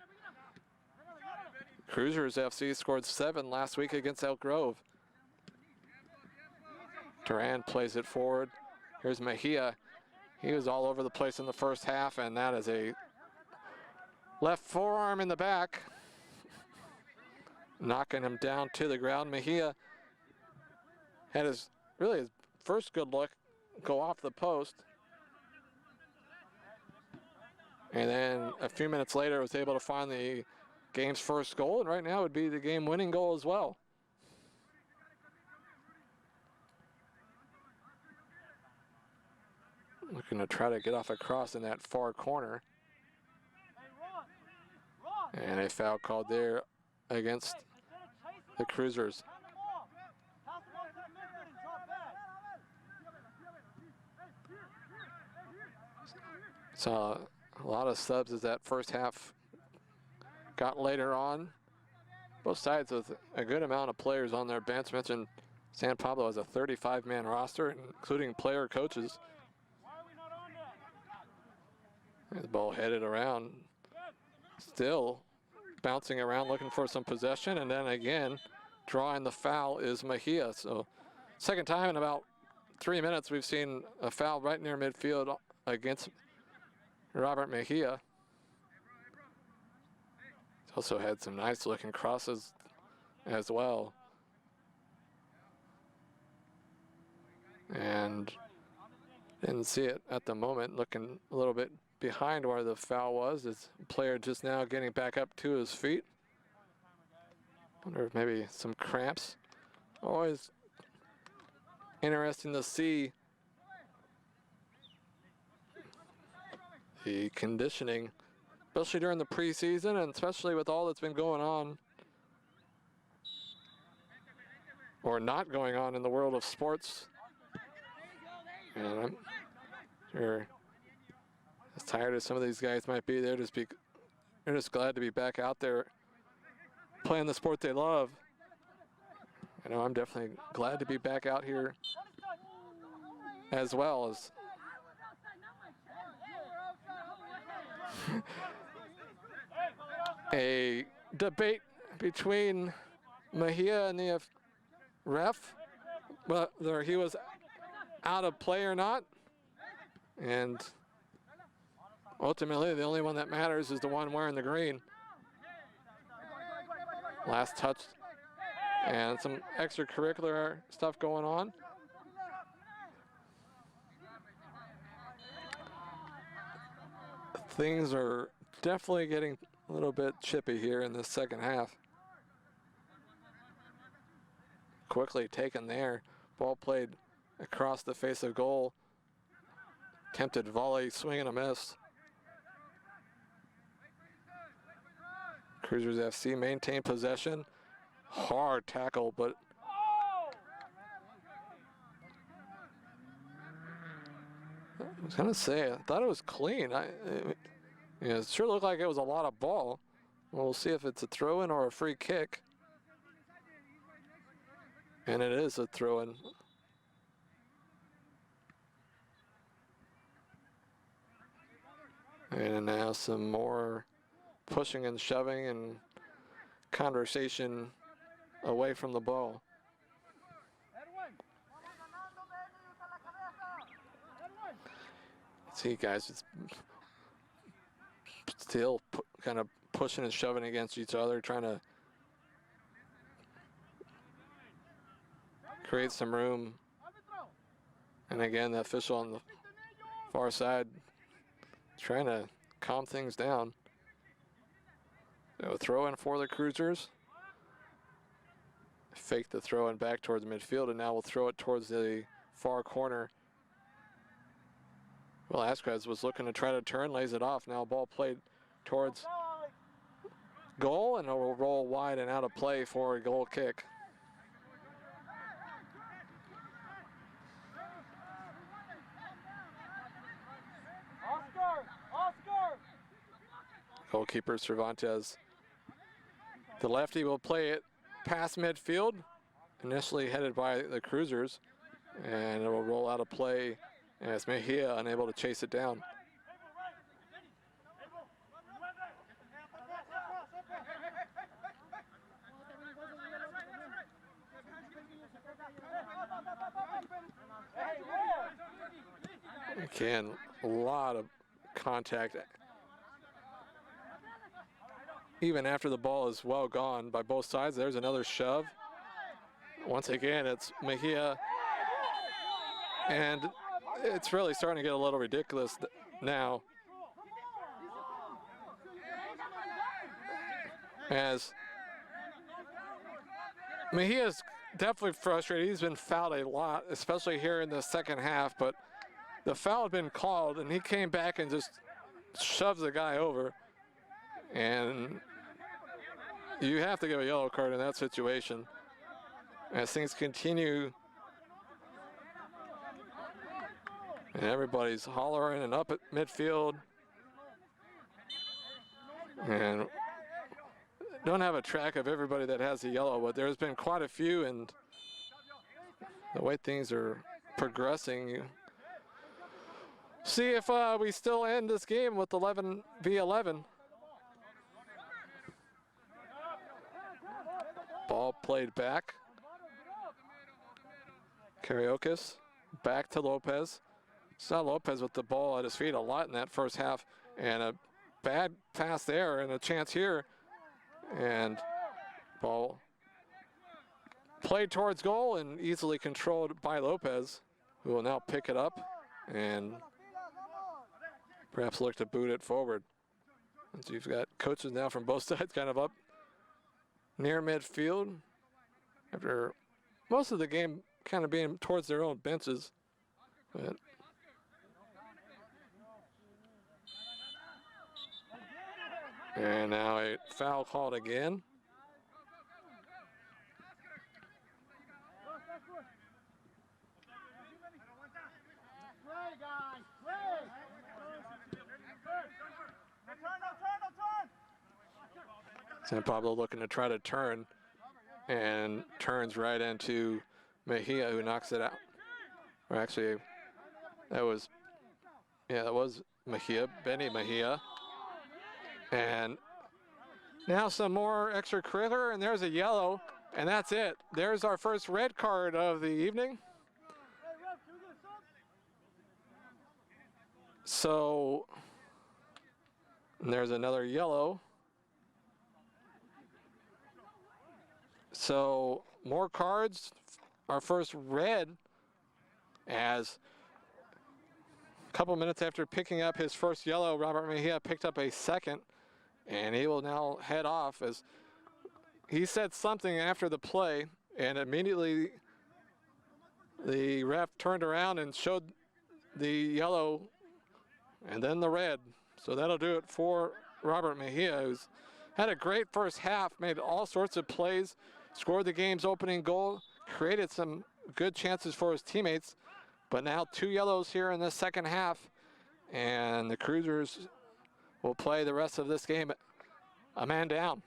Cruisers FC scored 7 last week against Elk Grove. Duran plays it forward. Here's Mejia. He was all over the place in the first half, and that is a left forearm in the back, knocking him down to the ground. Mejia had his first good look go off the post, and then a few minutes later was able to find the game's first goal, and right now would be the game-winning goal as well. Looking to try to get off a cross in that far corner. And a foul called there against the Cruisers. Saw a lot of subs as that first half got later on. Both sides with a good amount of players on their bench. Mentioned San Pablo has a 35-man roster, including player coaches. The ball headed around, still bouncing around, looking for some possession, and then again, drawing the foul is Mejia. So, second time in about 3 minutes, we've seen a foul right near midfield against Robert Mejia. He's also had some nice-looking crosses as well. And didn't see it at the moment, looking a little bit behind where the foul was. This player just now getting back up to his feet. Wonder if maybe some cramps. Always interesting to see the conditioning, especially during the preseason and especially with all that's been going on or not going on in the world of sports. And I'm sure as tired as some of these guys might be, they're just glad to be back out there playing the sport they love. I know I'm definitely glad to be back out here as well. As a debate between Mejia and the ref, whether he was out of play or not. And ultimately, the only one that matters is the one wearing the green. Last touch and some extracurricular stuff going on. Things are definitely getting a little bit chippy here in the second half. Quickly taken there. Ball played across the face of goal. Attempted volley, swing and a miss. Cruizers FC maintain possession. Hard tackle, but I was gonna say, I thought it was clean. It sure looked like it was a lot of ball. We'll see if it's a throw-in or a free kick. And it is a throw-in. And now some more pushing and shoving and conversation away from the ball. See, guys, it's still kind of pushing and shoving against each other, trying to create some room. And again, the official on the far side trying to calm things down. So throw in for the Cruisers. Fake the throw in back towards midfield, and now we'll throw it towards the far corner. Velasquez was looking to try to turn, lays it off. Now ball played towards goal, and it will roll wide and out of play for a goal kick. Goalkeeper Cervantes. The lefty will play it past midfield, initially headed by the Cruisers, and it will roll out of play as Mejia unable to chase it down. Again, a lot of contact. Even after the ball is well gone by both sides, there's another shove. Once again, it's Mejia. And it's really starting to get a little ridiculous now. As Mejia's definitely frustrated. He's been fouled a lot, especially here in the second half, but the foul had been called and he came back and just shoves the guy over. And you have to give a yellow card in that situation. As things continue, and everybody's hollering and up at midfield. And don't have a track of everybody that has a yellow, but there's been quite a few, and the way things are progressing, you see if we still end this game with 11v11. Ball played back. Karaokis back to Lopez. Saw Lopez with the ball at his feet a lot in that first half, and a bad pass there and a chance here. And ball played towards goal and easily controlled by Lopez, who will now pick it up and perhaps look to boot it forward. And so you've got coaches now from both sides kind of up near midfield after most of the game kind of being towards their own benches. But and now a foul called again. San Pablo looking to try to turn, and turns right into Mejia, who knocks it out. Or actually, that was Mejia, Benny Mejia. And now some more extracurricular, and there's a yellow, and that's it. There's our first red card of the evening. So And there's another yellow. So more cards. Our first red, as a couple minutes after picking up his first yellow, Robert Mejia picked up a second, and he will now head off as he said something after the play, and immediately the ref turned around and showed the yellow and then the red. So that'll do it for Robert Mejia, who's had a great first half, made all sorts of plays, scored the game's opening goal, created some good chances for his teammates, but now 2 yellows here in the second half, and the Cruisers will play the rest of this game a man down.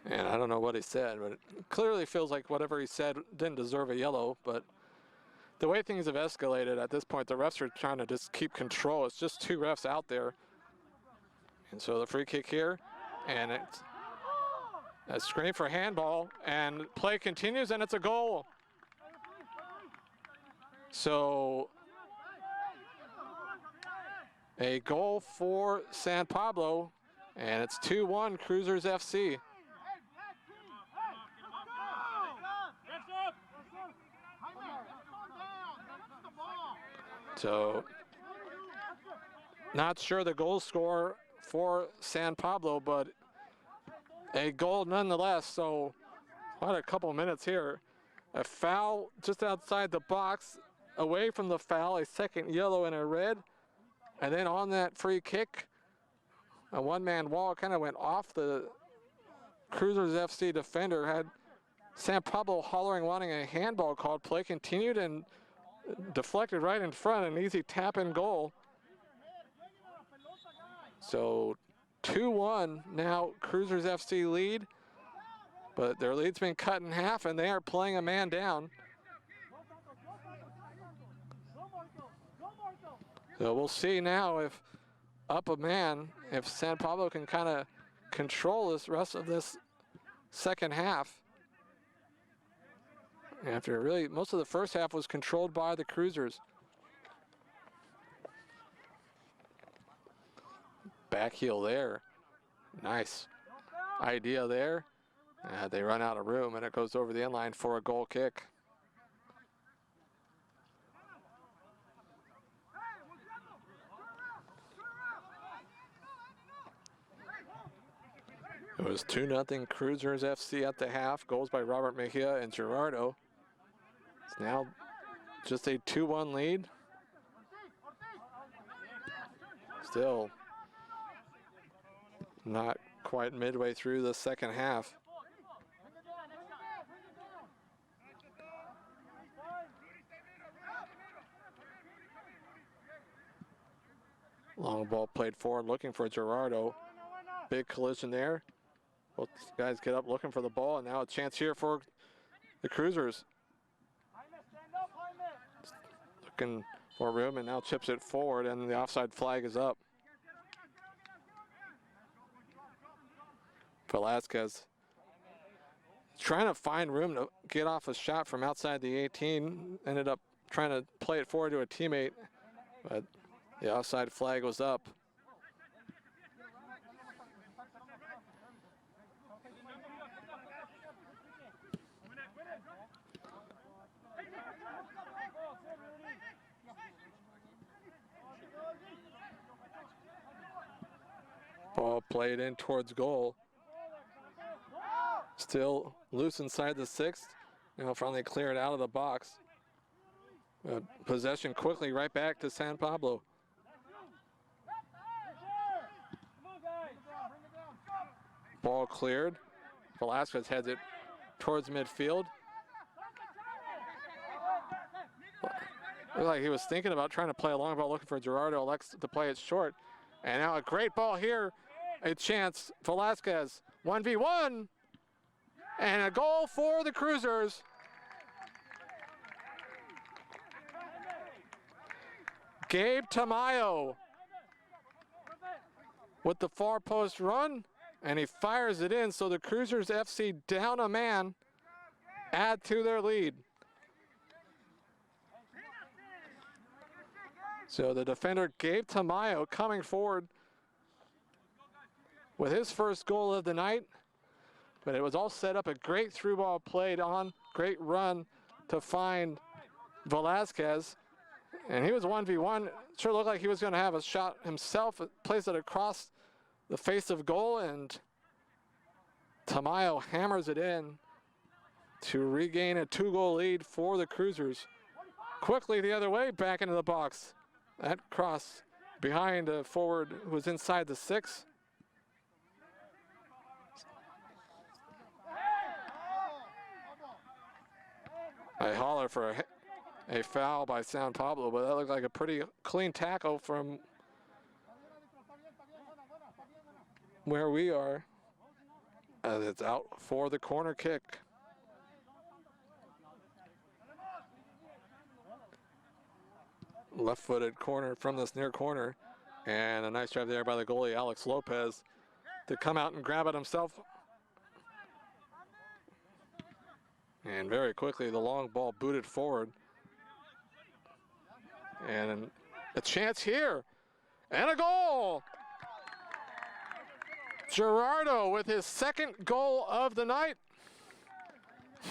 And I don't know what he said, but it clearly feels like whatever he said didn't deserve a yellow. But the way things have escalated at this point, the refs are trying to just keep control. It's just 2 refs out there. And so the free kick here, and it's a screen for handball, and play continues, and it's a goal. So a goal for San Pablo, and it's 2-1 Cruizers FC. So, not sure the goal score for San Pablo, but a goal nonetheless. So, what a couple minutes here. A foul just outside the box, away from the foul, a second yellow and a red. And then on that free kick, a one-man wall kind of went off the Cruisers FC defender, had San Pablo hollering, wanting a handball called. Play continued and deflected right in front, an easy tap and goal. So 2-1 now, Cruisers FC lead, but their lead's been cut in half and they are playing a man down. So we'll see now if up a man, if San Pablo can kind of control this rest of this second half. After really, most of the first half was controlled by the Cruisers. Back heel there. Nice idea there. They run out of room and it goes over the inline for a goal kick. It was 2-0 Cruisers FC at the half. Goals by Robert Mejia and Gerardo. It's now just a 2-1 lead. Still not quite midway through the second half. Long ball played forward, looking for Gerardo. Big collision there. Both guys get up looking for the ball, and now a chance here for the Cruisers. Looking for room, and now chips it forward, and the offside flag is up. Velasquez trying to find room to get off a shot from outside the 18. Ended up trying to play it forward to a teammate, but the offside flag was up. Ball played in towards goal. Still loose inside the 6th. Now finally clear it out of the box. Possession quickly right back to San Pablo. Ball cleared. Velasquez heads it towards midfield. Looked like he was thinking about trying to play a long ball, looking for Gerardo, elects to play it short. And now a great ball here. A chance, Velasquez, 1v1. And a goal for the Cruisers. Gabe Tamayo with the far post run, and he fires it in. So the Cruisers FC down a man. add to their lead. So the defender Gabe Tamayo coming forward with his first goal of the night, but it was all set up, a great through ball played on, great run to find Velasquez, and he was 1v1. Sure looked like he was going to have a shot himself, placed it across the face of goal, and Tamayo hammers it in to regain a 2-goal lead for the Cruisers. Quickly the other way, back into the box. That cross behind a forward who was inside the 6. I holler for a foul by San Pablo, but that looked like a pretty clean tackle from where we are. As it's out for the corner kick. Left-footed corner from this near corner, and a nice drive there by the goalie Alex Lopez to come out and grab it himself. And very quickly the long ball booted forward, and a chance here and a goal. Gerardo with his second goal of the night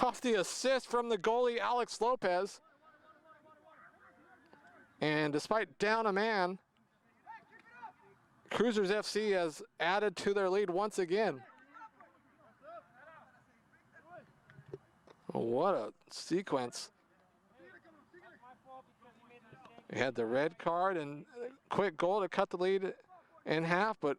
off the assist from the goalie Alex Lopez. And despite down a man, Cruisers FC has added to their lead once again. What a sequence. He had the red card and quick goal to cut the lead in half, but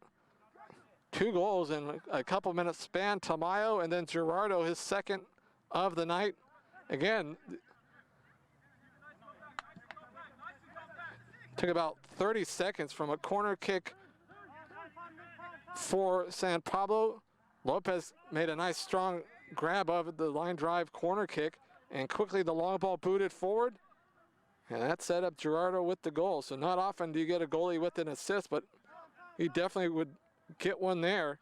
2 goals in a couple minutes span. Tamayo and then Gerardo, his second of the night. Again, took about 30 seconds from a corner kick for San Pablo. Lopez made a nice strong grab of the line drive corner kick, and quickly the long ball booted forward, and that set up Gerardo with the goal. So not often do you get a goalie with an assist, but he definitely would get one there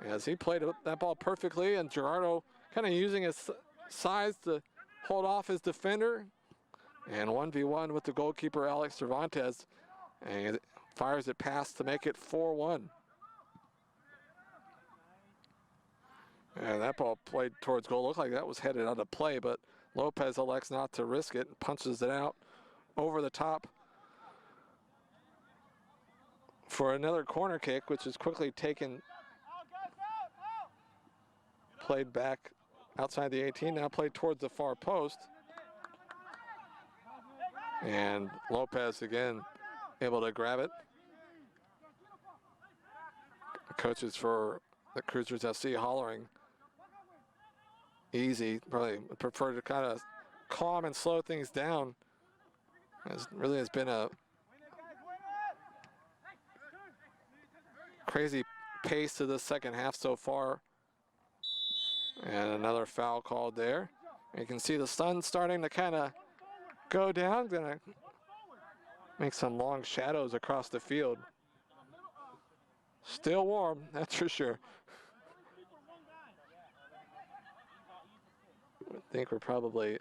as he played that ball perfectly, and Gerardo kind of using his size to hold off his defender, and 1v1 with the goalkeeper Alex Cervantes, and fires it past to make it 4-1. And that ball played towards goal. Looked like that was headed out of play, but Lopez elects not to risk it and punches it out over the top for another corner kick, which is quickly taken, played back outside the 18, now played towards the far post. And Lopez again able to grab it. Coaches for the Cruisers FC hollering easy, probably prefer to kind of calm and slow things down. It really has been a crazy pace to the second half so far. And another foul called there. You can see the sun starting to kind of go down, gonna make some long shadows across the field. Still warm, that's for sure. I think we're probably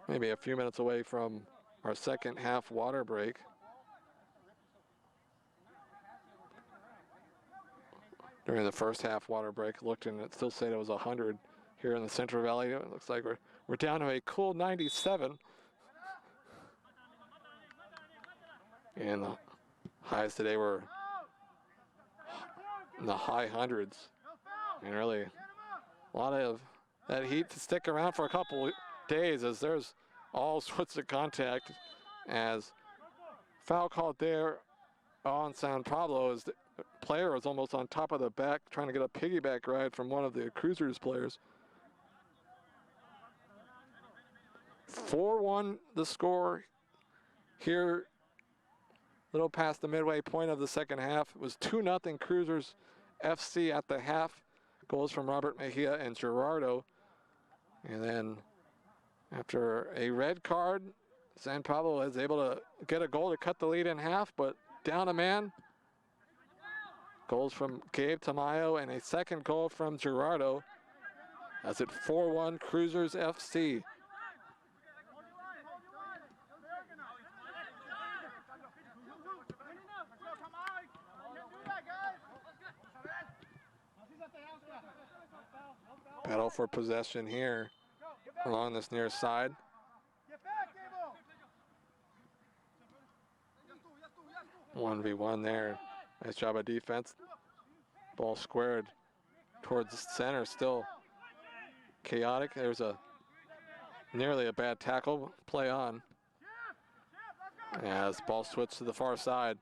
maybe a few minutes away from our second half water break. During the first half water break, looked and it still said it was 100 here in the Central Valley. It looks like we're down to a cool 97. And the highs today were in the high hundreds. And really a lot of that heat to stick around for a couple days, as there's all sorts of contact, as foul called there on San Pablo as the player was almost on top of the back trying to get a piggyback ride from one of the Cruisers players. 4-1 the score here, little past the midway point of the second half. It was 2-0 Cruisers FC at the half. Goals from Robert Mejia and Gerardo. And then after a red card, San Pablo is able to get a goal to cut the lead in half, but down a man. Goals from Gabe Tamayo and a second goal from Gerardo As it 4-1 Cruizers FC. Battle for possession here along this near side. 1v1 there. Nice job of defense. Ball squared towards the center. Still chaotic. There's nearly a bad tackle. Play on. As ball switched to the far side.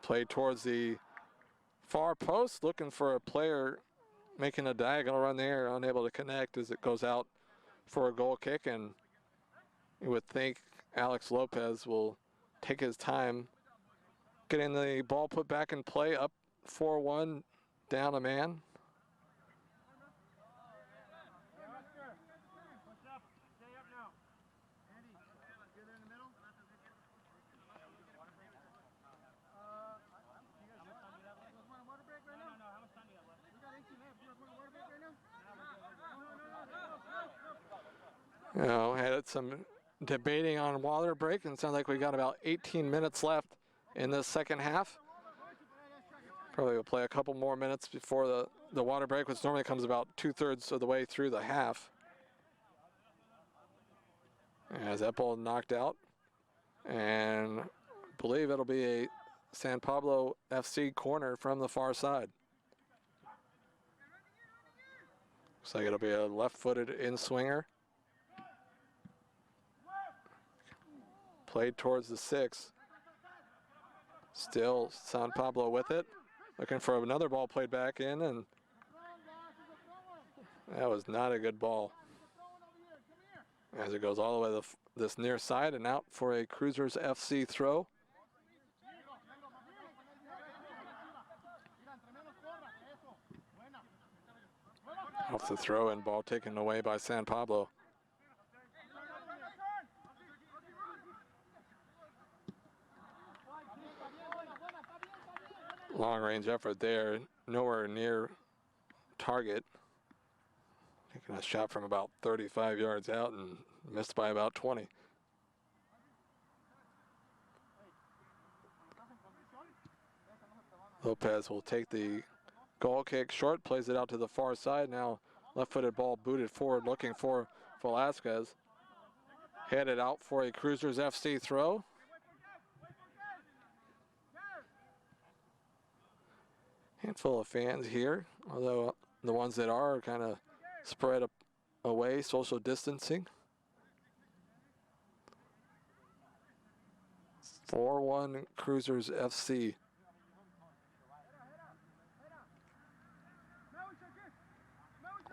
Played towards the far post, looking for a player making a diagonal run there, unable to connect as it goes out for a goal kick. And you would think Alex Lopez will take his time getting the ball put back in play, up 4-1, down a man. You know, had some debating on water break, and it sounds like we got about 18 minutes left in this second half. Probably will play a couple more minutes before the water break, which normally comes about 2/3 of the way through the half. As that ball knocked out, and I believe it'll be a San Pablo FC corner from the far side. Looks like it'll be a left-footed in-swinger. Played towards the 6. Still San Pablo with it. Looking for another ball played back in, and that was not a good ball. As it goes all the way to this near side and out for a Cruizers FC throw. Off the throw and ball taken away by San Pablo. Long range effort there, nowhere near target. Taking a shot from about 35 yards out and missed by about 20. Lopez will take the goal kick short, plays it out to the far side. Now left-footed ball booted forward, looking for Velasquez. Headed out for a Cruizers FC throw. Handful of fans here, although the ones that are kind of spread away, social distancing. 4-1 Cruizers FC.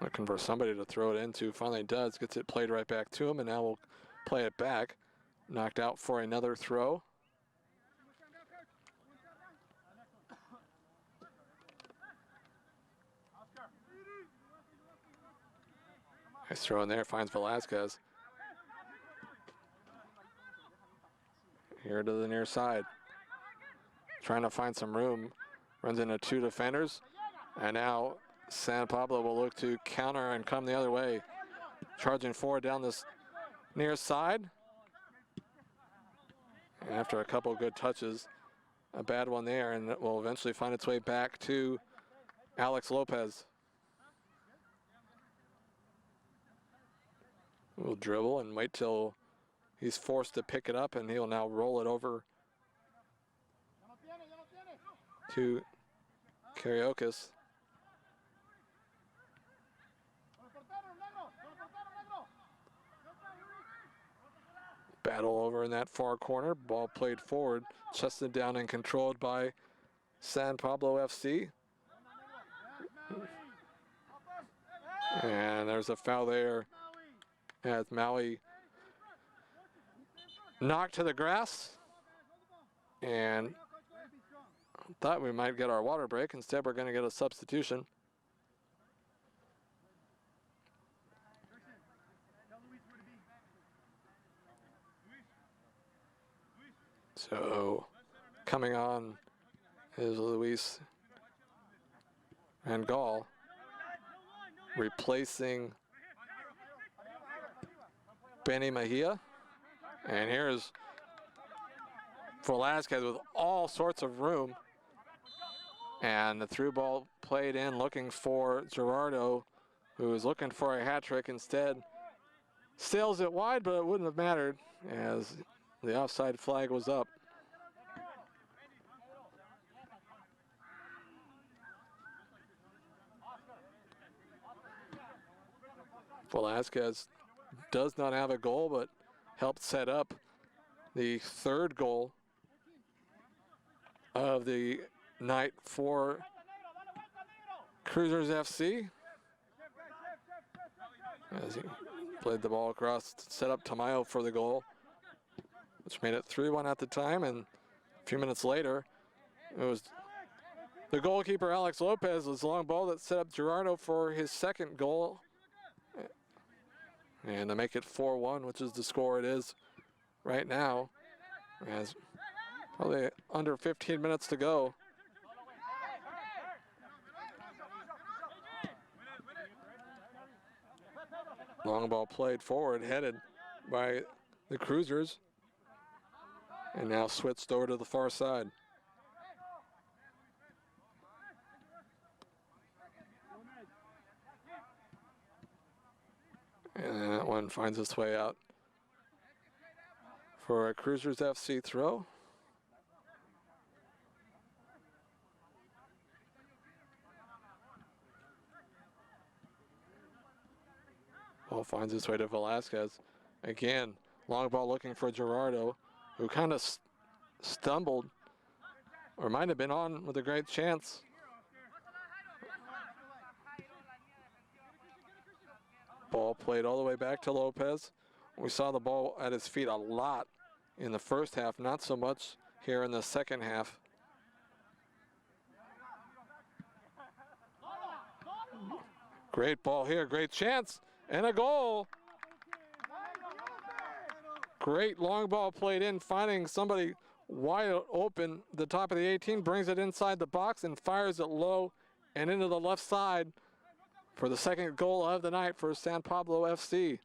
Looking for somebody to throw it into, finally does, gets it played right back to him, and now we'll play it back. Knocked out for another throw. Nice throw in there, finds Velasquez. Here to the near side. Trying to find some room. Runs into 2 defenders. And now San Pablo will look to counter and come the other way. Charging forward down this near side. And after a couple of good touches, a bad one there, and it will eventually find its way back to Alex Lopez. We'll dribble and wait till he's forced to pick it up, and he'll now roll it over to Kariokis. Battle over in that far corner. Ball played forward, chested down and controlled by San Pablo FC. And there's a foul there as Maui knocked to the grass, and thought we might get our water break. Instead, we're going to get a substitution. So coming on is Luis Van Gaal. replacing Benny Mejia. And here's Velasquez with all sorts of room. And the through ball played in, looking for Gerardo, who was looking for a hat trick. Instead, sails it wide, but it wouldn't have mattered as the offside flag was up. Velasquez does not have a goal, but helped set up the third goal of the night for Cruizers FC. As he played the ball across, set up Tamayo for the goal, which made it 3-1 at the time. And a few minutes later, it was the goalkeeper, Alex Lopez's long ball that set up Gerardo for his second goal. And to make it 4-1, which is the score it is right now, as probably under 15 minutes to go. Long ball played forward, headed by the Cruisers, and now switched over to the far side. And that one finds its way out for a Cruisers FC throw. Ball finds its way to Velasquez. Again, long ball looking for Gerardo, who kind of stumbled, or might have been on with a great chance. Ball played all the way back to Lopez. We saw the ball at his feet a lot in the first half, not so much here in the second half. Great ball here, great chance, and a goal. Great long ball played in, finding somebody wide open. The top of the 18, brings it inside the box and fires it low and into the left side for the second goal of the night for San Pablo FC.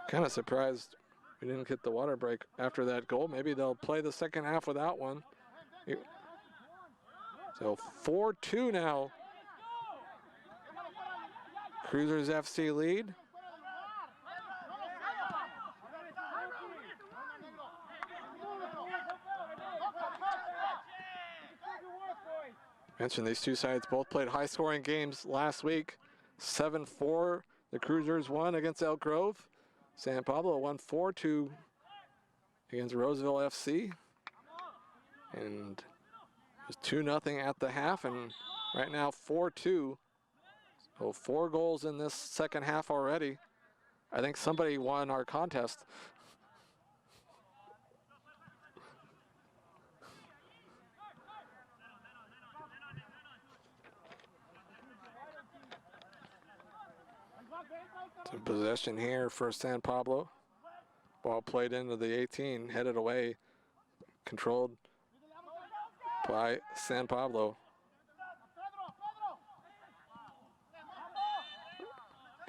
Kind of surprised we didn't get the water break after that goal. Maybe they'll play the second half without one. So 4-2 now. Cruisers FC lead. Mentioned these two sides both played high-scoring games last week. 7-4, the Cruisers won against Elk Grove. San Pablo won 4-2 against Roseville FC. And it was 2-0 at the half, and right now 4-2. So 4 goals in this second half already. I think somebody won our contest. Some possession here for San Pablo. Ball played into the 18, headed away, controlled by San Pablo.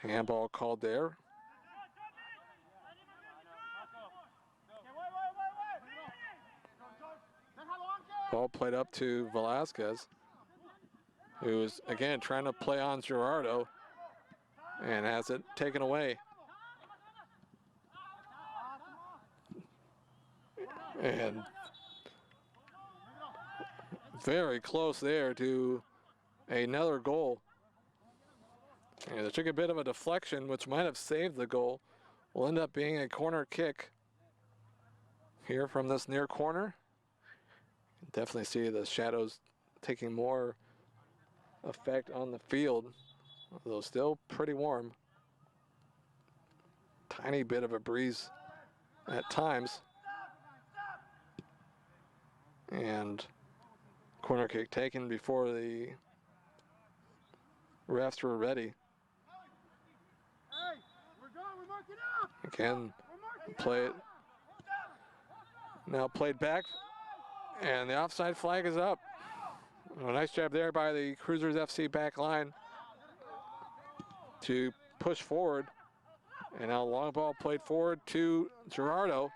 Handball called there. Ball played up to Velasquez, who's again trying to play on Gerardo and has it taken away. And very close there to another goal. And it took a bit of a deflection, which might have saved the goal. Will end up being a corner kick here from this near corner. Definitely see the shadows taking more effect on the field, although still pretty warm. Tiny bit of a breeze at times. And corner kick taken before the refs were ready. Again, play it Now played back, and the offside flag is up. A nice job there by the Cruizers FC back line to push forward. And now long ball played forward to Gerardo.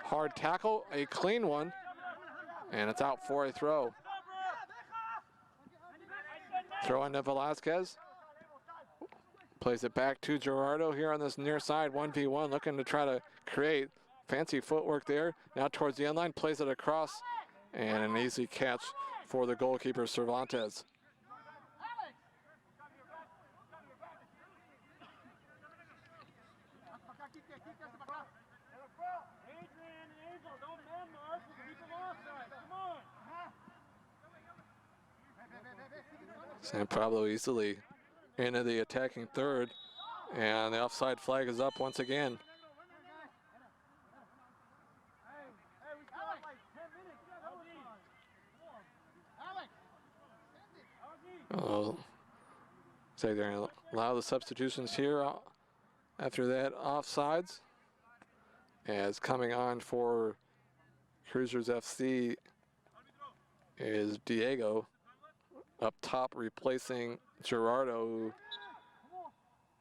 Hard tackle, a clean one, and it's out for a throw. Throw in to Velasquez. Plays it back to Gerardo here on this near side, 1v1, looking to try to create fancy footwork there. Now towards the end line, plays it across, and an easy catch for the goalkeeper, Cervantes. San Pablo easily into the attacking third, and the offside flag is up once again. I'll say they're going to allow the substitutions here after that offsides. As coming on for Cruizers FC is Diego up top, replacing Gerardo, who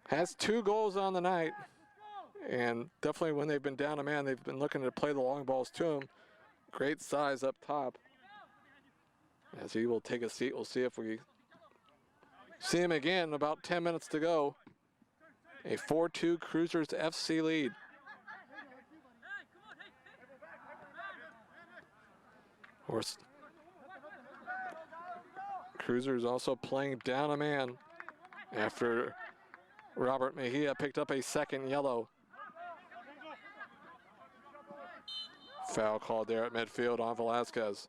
has 2 goals on the night. And definitely when they've been down a man, they've been looking to play the long balls to him. Great size up top. As he will take a seat, we'll see if we see him again. About 10 minutes to go. A 4-2 Cruizers FC lead. Of course, Cruisers also playing down a man after Robert Mejia picked up a second yellow. Foul called there at midfield on Velasquez.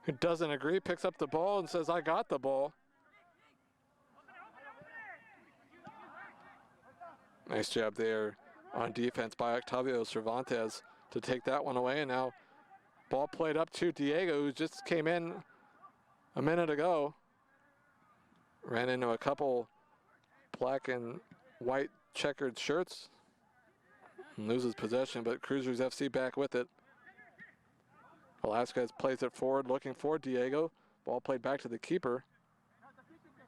Who doesn't agree, picks up the ball and says, I got the ball. Nice job there on defense by Octavio Cervantes to take that one away. And now ball played up to Diego, who just came in a minute ago. Ran into a couple black and white checkered shirts and loses possession, but Cruizers FC back with it. Velasquez plays it forward, looking for Diego. Ball played back to the keeper,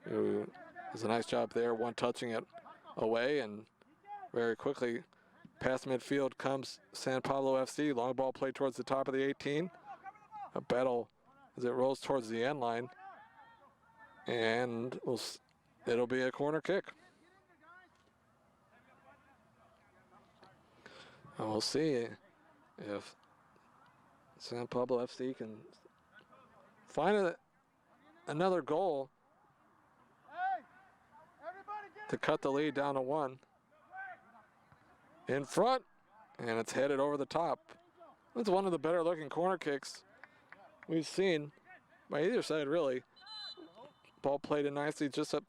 who does a nice job there, one touching it away, and very quickly past midfield comes San Pablo FC. Long ball played towards the top of the 18. A battle as it rolls towards the end line, and it'll be a corner kick. And we'll see if San Pablo FC can find another goal to cut the lead down to 1. In front, and it's headed over the top. It's one of the better looking corner kicks we've seen by either side, really. Ball played in nicely just up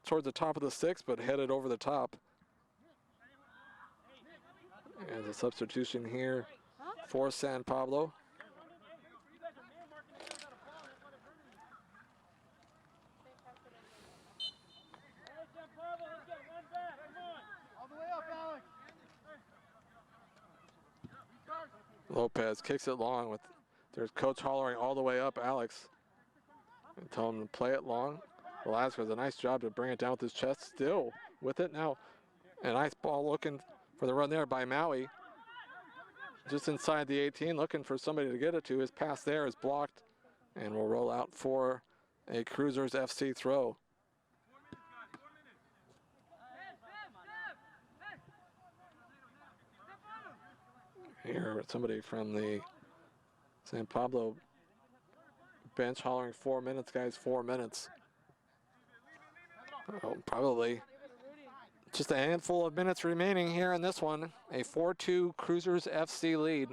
towards the top of the 6, but headed over the top. And a substitution here for San Pablo. Lopez kicks it long with there's coach hollering all the way up, Alex. And tell him to play it long. Velasquez, a nice job to bring it down with his chest, still with it now. A nice ball looking for the run there by Maui. Just inside the 18, looking for somebody to get it to. His pass there is blocked and will roll out for a Cruizers FC throw. Here, somebody from the San Pablo bench hollering 4 minutes, guys, 4 minutes. Oh, probably just a handful of minutes remaining here in this one. A 4-2 Cruizers FC lead.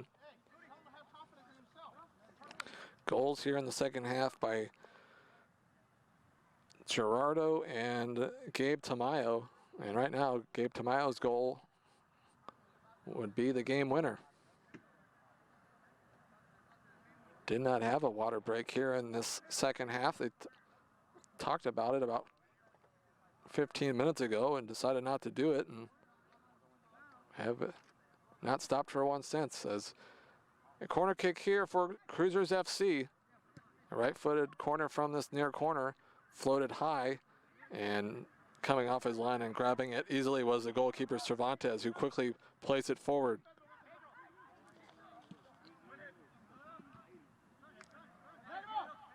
Goals here in the second half by Gerardo and Gabe Tamayo. And right now, Gabe Tamayo's goal would be the game winner. Did not have a water break here in this second half. They talked about it about 15 minutes ago and decided not to do it, and have not stopped for one since. As a corner kick here for Cruizers FC. A right-footed corner from this near corner, floated high, and coming off his line and grabbing it easily was the goalkeeper Cervantes, who quickly placed it forward.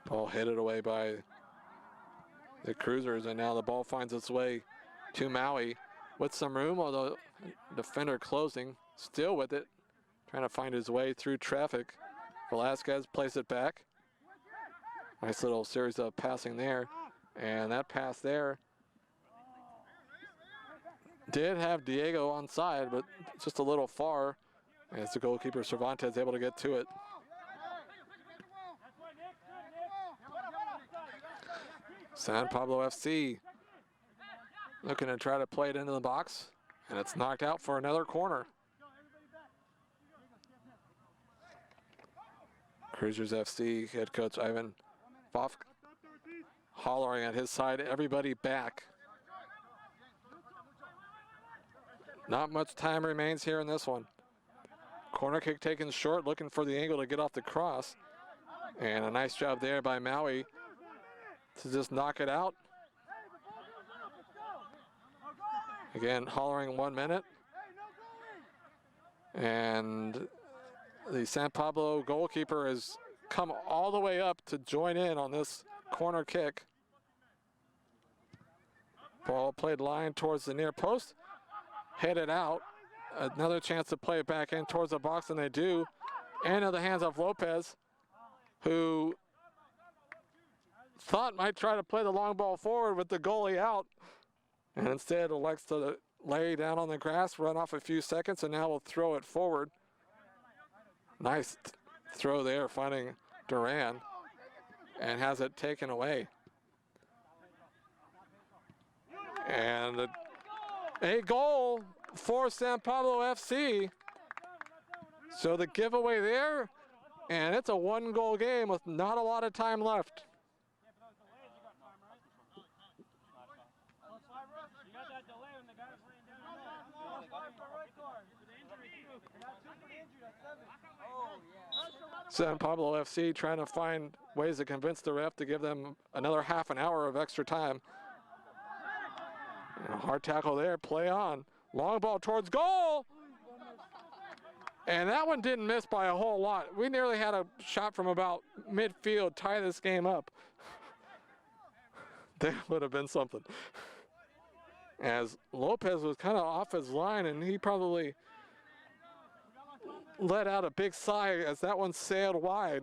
Ball headed away by the Cruisers, and now the ball finds its way to Maui with some room, although defender closing, still with it, trying to find his way through traffic. Velasquez plays it back. Nice little series of passing there, and that pass there did have Diego onside, but just a little far as the goalkeeper Cervantes able to get to it. San Pablo FC looking to try to play it into the box, and it's knocked out for another corner. Cruizers FC head coach Ivan Voff hollering at his side, everybody back. Not much time remains here in this one. Corner kick taken short, looking for the angle to get off the cross. And a nice job there by Maui to just knock it out. Again, hollering 1 minute. And the San Pablo goalkeeper has come all the way up to join in on this corner kick. Ball played line towards the near post. Headed out. Another chance to play it back in towards the box, and they do. And in the hands of Lopez, who thought might try to play the long ball forward with the goalie out, and instead elects to lay down on the grass, run off a few seconds, and now will throw it forward. Nice throw there, finding Duran, and has it taken away. And a goal for San Pablo FC. So the giveaway there, and it's a 1-goal game with not a lot of time left. San Pablo FC trying to find ways to convince the ref to give them another half an hour of extra time. And a hard tackle there, play on. Long ball towards goal. And that one didn't miss by a whole lot. We nearly had a shot from about midfield tie this game up. That would have been something. As Lopez was kind of off his line, and he probably let out a big sigh as that one sailed wide.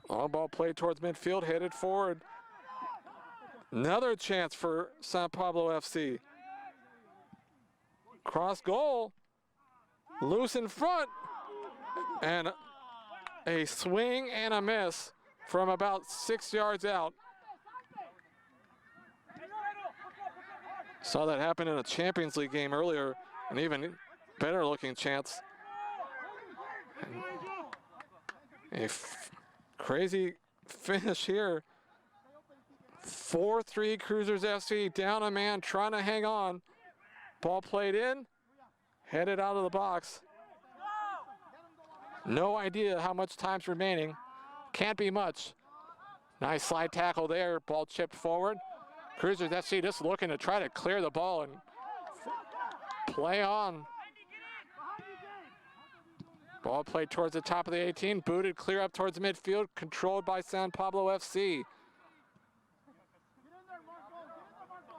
Long ball played towards midfield, headed forward. Another chance for San Pablo FC. Cross goal, loose in front, and a swing and a miss from about 6 yards out. Saw that happen in a Champions League game earlier, an even better looking chance. And a crazy finish here. 4-3 Cruizers FC, down a man, trying to hang on. Ball played in, headed out of the box. No idea how much time's remaining. Can't be much. Nice slide tackle there, ball chipped forward. Cruizers FC just looking to try to clear the ball and play on. Ball played towards the top of the 18, booted clear up towards midfield, controlled by San Pablo FC.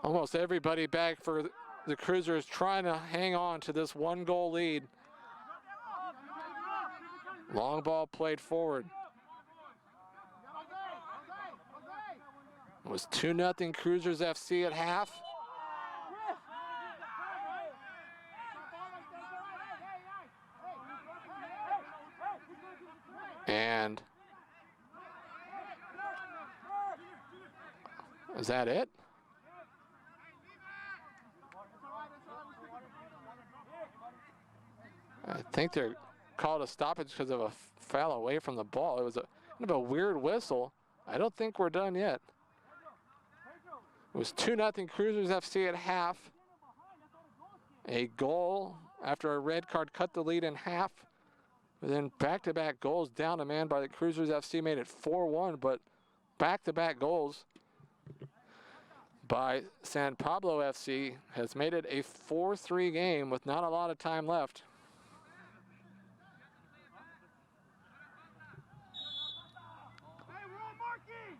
Almost everybody back for the Cruisers trying to hang on to this 1-goal lead. Long ball played forward. It was 2-0 Cruizers FC at half. And is that it? I think they're called a stoppage because of a foul away from the ball. It was kind of a weird whistle. I don't think we're done yet. It was 2-0 Cruizers FC at half. a goal after a red card cut the lead in half. But then back-to-back goals down a man by the Cruizers FC made it 4-1, but back-to-back goals by San Pablo FC has made it a 4-3 game with not a lot of time left.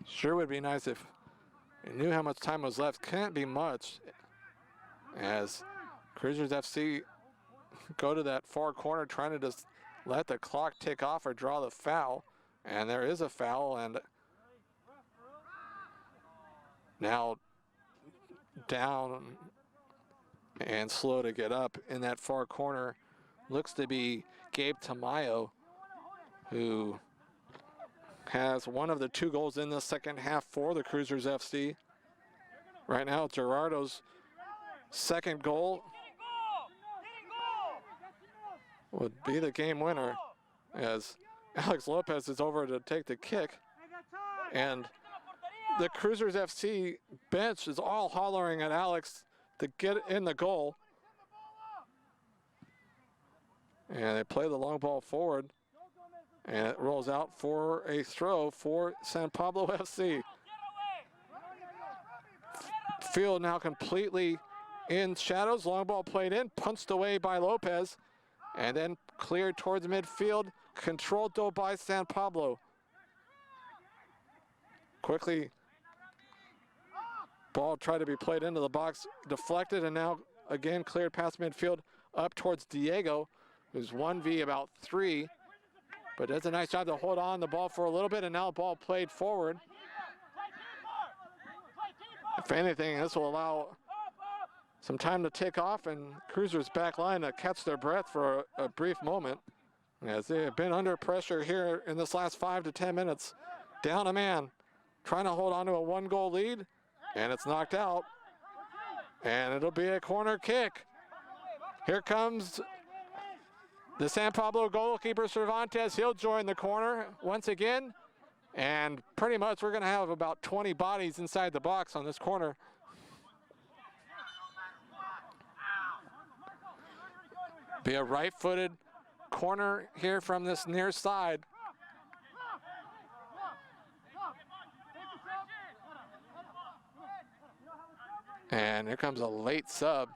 Sure would be nice if we knew how much time was left. Can't be much, as Cruizers FC go to that far corner trying to just let the clock tick off or draw the foul. And there is a foul, and now down and slow to get up in that far corner looks to be Gabe Tamayo, who has one of the 2 goals in the second half for the Cruizers FC. Right now, Gerardo's second goal would be the game winner, as Alex Lopez is over to take the kick. And the Cruizers FC bench is all hollering at Alex to get in the goal. And they play the long ball forward, and it rolls out for a throw for San Pablo FC. Field now completely in shadows. Long ball played in, punched away by Lopez, and then cleared towards midfield. Controlled though by San Pablo. Quickly, ball tried to be played into the box, deflected, and now again cleared past midfield up towards Diego, who's 1v about 3, but does a nice job to hold on the ball for a little bit, and now ball played forward. If anything, this will allow some time to tick off and Cruizers back line to catch their breath for a brief moment, as they have been under pressure here in this last 5 to 10 minutes. Down a man, trying to hold on to a 1-goal lead, and it's knocked out. And it'll be a corner kick. Here comes the San Pablo goalkeeper, Cervantes. He'll join the corner once again. And pretty much we're going to have about 20 bodies inside the box on this corner. Be a right-footed corner here from this near side. And here comes a late sub.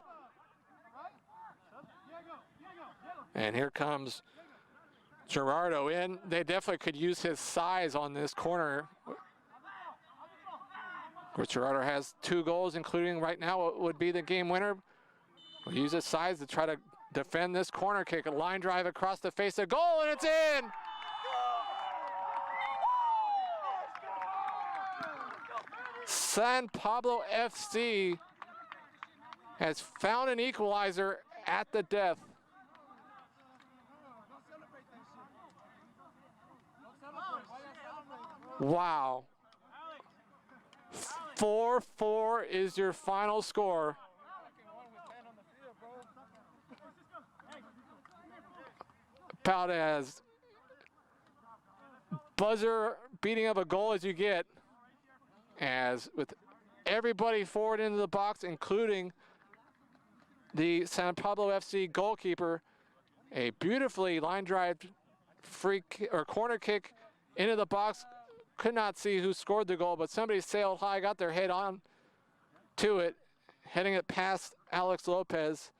And here comes Gerardo in. They definitely could use his size on this corner. Which Gerardo has 2 goals, including right now what would be the game winner. We'll use his size to try to defend this corner kick. A line drive across the face of goal, and it's in! San Pablo FC has found an equalizer at the death. Wow. 4-4 is your final score. About as buzzer beating of a goal as you get, as with everybody forward into the box, including the San Pablo FC goalkeeper. A beautifully line drive free or corner kick into the box. Could not see who scored the goal, but somebody sailed high, got their head on to it, heading it past Alex Lopez.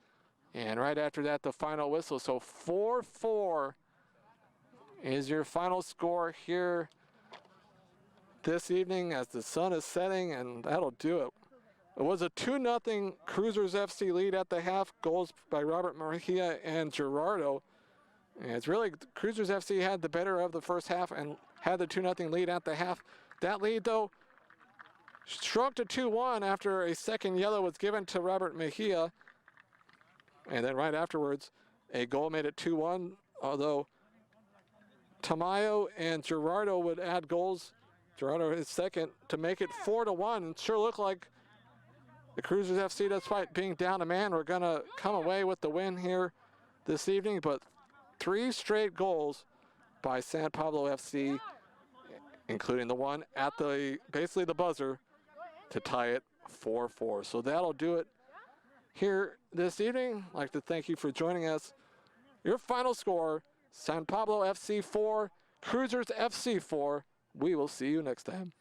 And right after that, the final whistle. So 4-4 is your final score here this evening as the sun is setting, and that'll do it. It was a 2-0 Cruizers FC lead at the half, goals by Robert Mejia and Gerardo. And it's really, Cruizers FC had the better of the first half and had the 2-0 lead at the half. That lead, though, shrunk to 2-1 after a second yellow was given to Robert Mejia. And then right afterwards, a goal made it 2-1, although Tamayo and Gerardo would add goals. Gerardo is second to make it 4-1. It sure looked like the Cruizers FC, despite being down a man, were going to come away with the win here this evening. But 3 straight goals by San Pablo FC, including the one at the basically the buzzer to tie it 4-4. So that'll do it here this evening. I'd like to thank you for joining us. Your final score, San Pablo FC 4, Cruizers FC 4. We will see you next time.